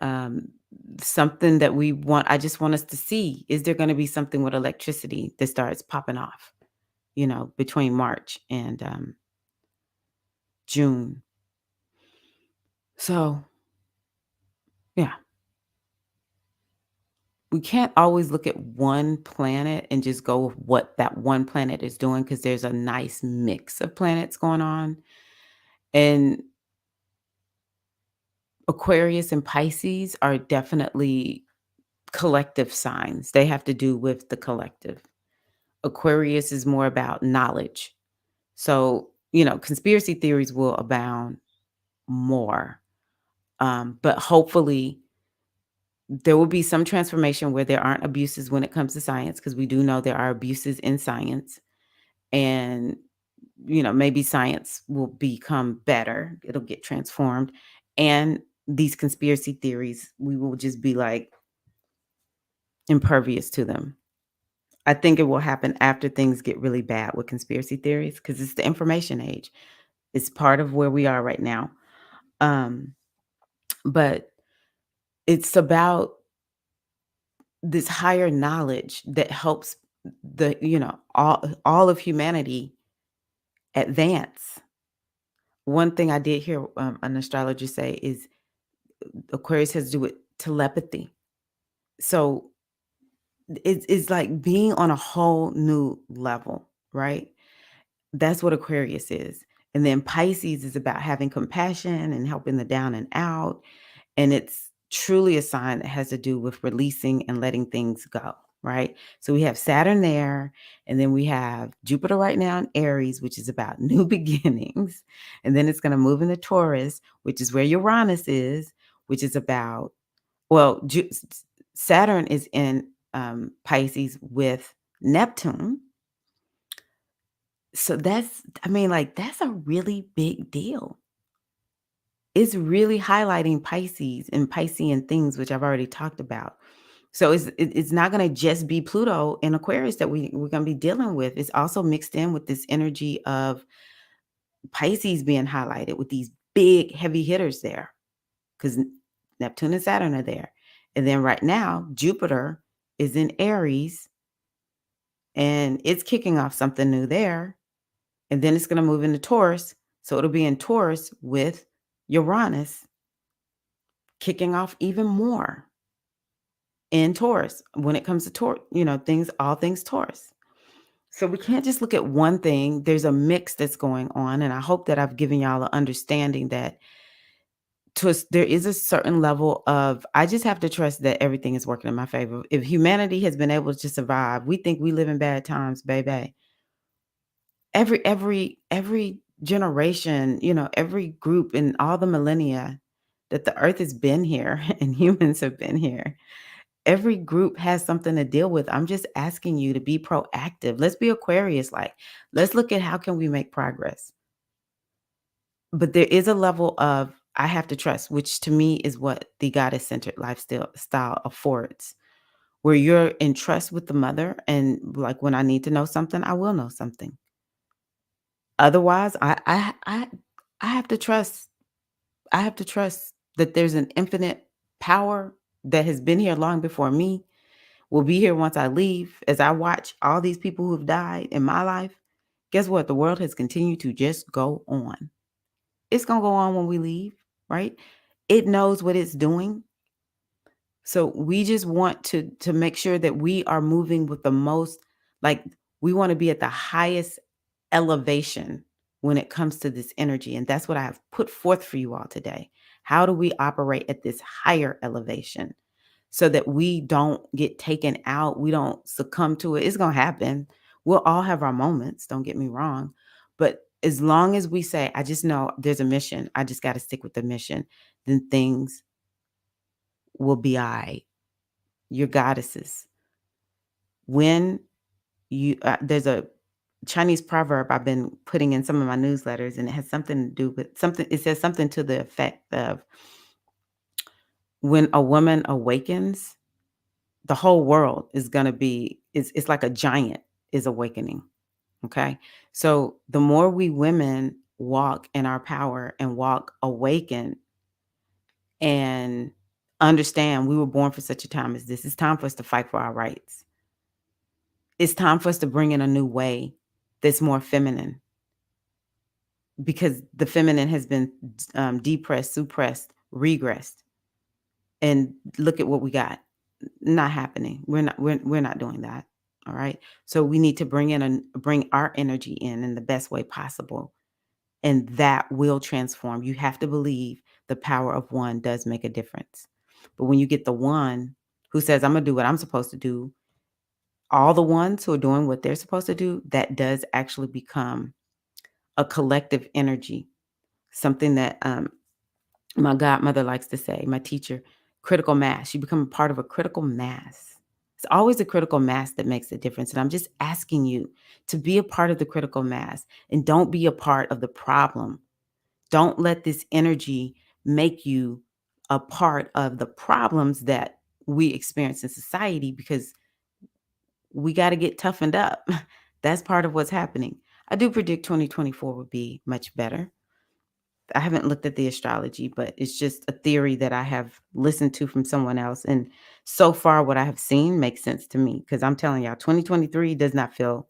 something that I just want us to see, is there going to be something with electricity that starts popping off, between March and June. So yeah, we can't always look at one planet and just go with what that one planet is doing, because there's a nice mix of planets going on. And Aquarius and Pisces are definitely collective signs. They have to do with the collective. Aquarius is more about knowledge. So, conspiracy theories will abound more. But hopefully there will be some transformation where there aren't abuses when it comes to science, because we do know there are abuses in science. And maybe science will become better, it'll get transformed, and these conspiracy theories, we will just be like impervious to them. I think it will happen after things get really bad with conspiracy theories because it's the information age. It's part of where we are right now. Um, but it's about this higher knowledge that helps all of humanity advance. One thing I did hear an astrologer say is Aquarius has to do with telepathy. So it's like being on a whole new level, right? That's what Aquarius is. And then Pisces is about having compassion and helping the down and out. And it's truly a sign that has to do with releasing and letting things go, right? So we have Saturn there, and then we have Jupiter right now in Aries, which is about new beginnings. And then it's going to move into Taurus, which is where Uranus is, which is about, well, Saturn is in Pisces with Neptune. So I mean, like, that's a really big deal. It's really highlighting Pisces and Piscean things, which I've already talked about. So it's not gonna just be Pluto and Aquarius that we're gonna be dealing with. It's also mixed in with this energy of Pisces being highlighted with these big heavy hitters there, because Neptune and Saturn are there. And then right now, Jupiter is in Aries and it's kicking off something new there. And then it's gonna move into Taurus. So it'll be in Taurus with Uranus kicking off even more in Taurus when it comes to all things Taurus. So we can't just look at one thing. There's a mix that's going on. And I hope that I've given y'all an understanding that there is a certain level of, I just have to trust that everything is working in my favor. If humanity has been able to survive, we think we live in bad times, baby. Every generation, every group in all the millennia that the earth has been here and humans have been here, every group has something to deal with. I'm just asking you to be proactive. Let's be Aquarius like. Let's look at how can we make progress. But there is a level of I have to trust, which to me is what the goddess-centered lifestyle style affords, where you're in trust with the mother and like when I need to know something, I will know something. Otherwise, I have to trust. I have to trust that there's an infinite power that has been here long before me, will be here once I leave. As I watch all these people who've died in my life, guess what? The world has continued to just go on. It's going to go on when we leave, right? It knows what it's doing. So we just want to make sure that we are moving with the most, like, we want to be at the highest elevation when it comes to this energy. And that's what I have put forth for you all today. How do we operate at this higher elevation so that we don't get taken out? We don't succumb to it. It's going to happen. We'll all have our moments. Don't get me wrong. But as long as we say, I just know there's a mission, I just got to stick with the mission, then things will be all right. Your goddesses. When there's a Chinese proverb I've been putting in some of my newsletters, and it has something to do with something. It says something to the effect of when a woman awakens, the whole world is going to be, it's like a giant is awakening. Okay. So the more we women walk in our power and walk awakened and understand we were born for such a time as this, it's time for us to fight for our rights. It's time for us to bring in a new way that's more feminine, because the feminine has been depressed, suppressed, regressed. And look at what we got. Not happening. We're not doing that. All right. So we need to bring our energy in the best way possible. And that will transform. You have to believe the power of one does make a difference. But when you get the one who says, I'm gonna do what I'm supposed to do, all the ones who are doing what they're supposed to do, that does actually become a collective energy. Something that my godmother likes to say, my teacher, critical mass. You become a part of a critical mass. It's always a critical mass that makes a difference. And I'm just asking you to be a part of the critical mass and don't be a part of the problem. Don't let this energy make you a part of the problems that we experience in society, because we got to get toughened up. That's part of what's happening. I do predict 2024 will be much better. I haven't looked at the astrology, but it's just a theory that I have listened to from someone else. And so far, what I have seen makes sense to me because I'm telling y'all, 2023 does not feel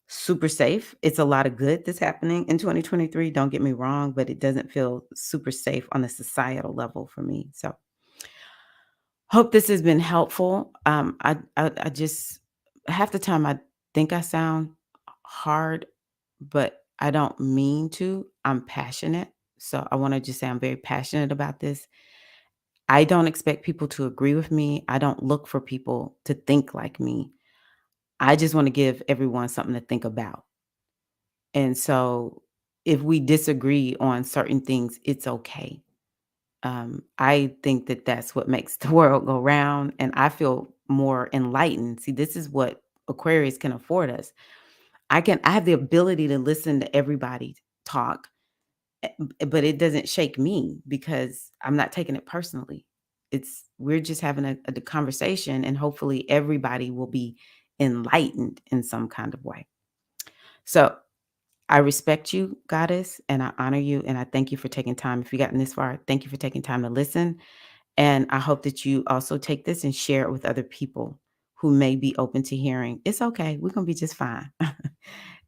super safe. It's a lot of good that's happening in 2023. Don't get me wrong, but it doesn't feel super safe on a societal level for me. So, hope this has been helpful. I just half the time I think I sound hard, but I don't mean to. I'm passionate. So I want to just say I'm very passionate about this. I don't expect people to agree with me. I don't look for people to think like me. I just want to give everyone something to think about. And so if we disagree on certain things, it's okay. I think that that's what makes the world go round, and I feel more enlightened. See, this is what Aquarius can afford us. I have the ability to listen to everybody talk, but it doesn't shake me because I'm not taking it personally. We're just having a conversation, and hopefully everybody will be enlightened in some kind of way. So I respect you, goddess, and I honor you, and I thank you for taking time. If you gotten this far, thank you for taking time to listen. And I hope that you also take this and share it with other people who may be open to hearing. It's okay. We're going to be just fine.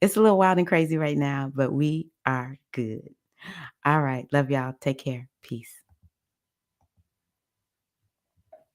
It's a little wild and crazy right now, but we are good. All right. Love y'all. Take care. Peace.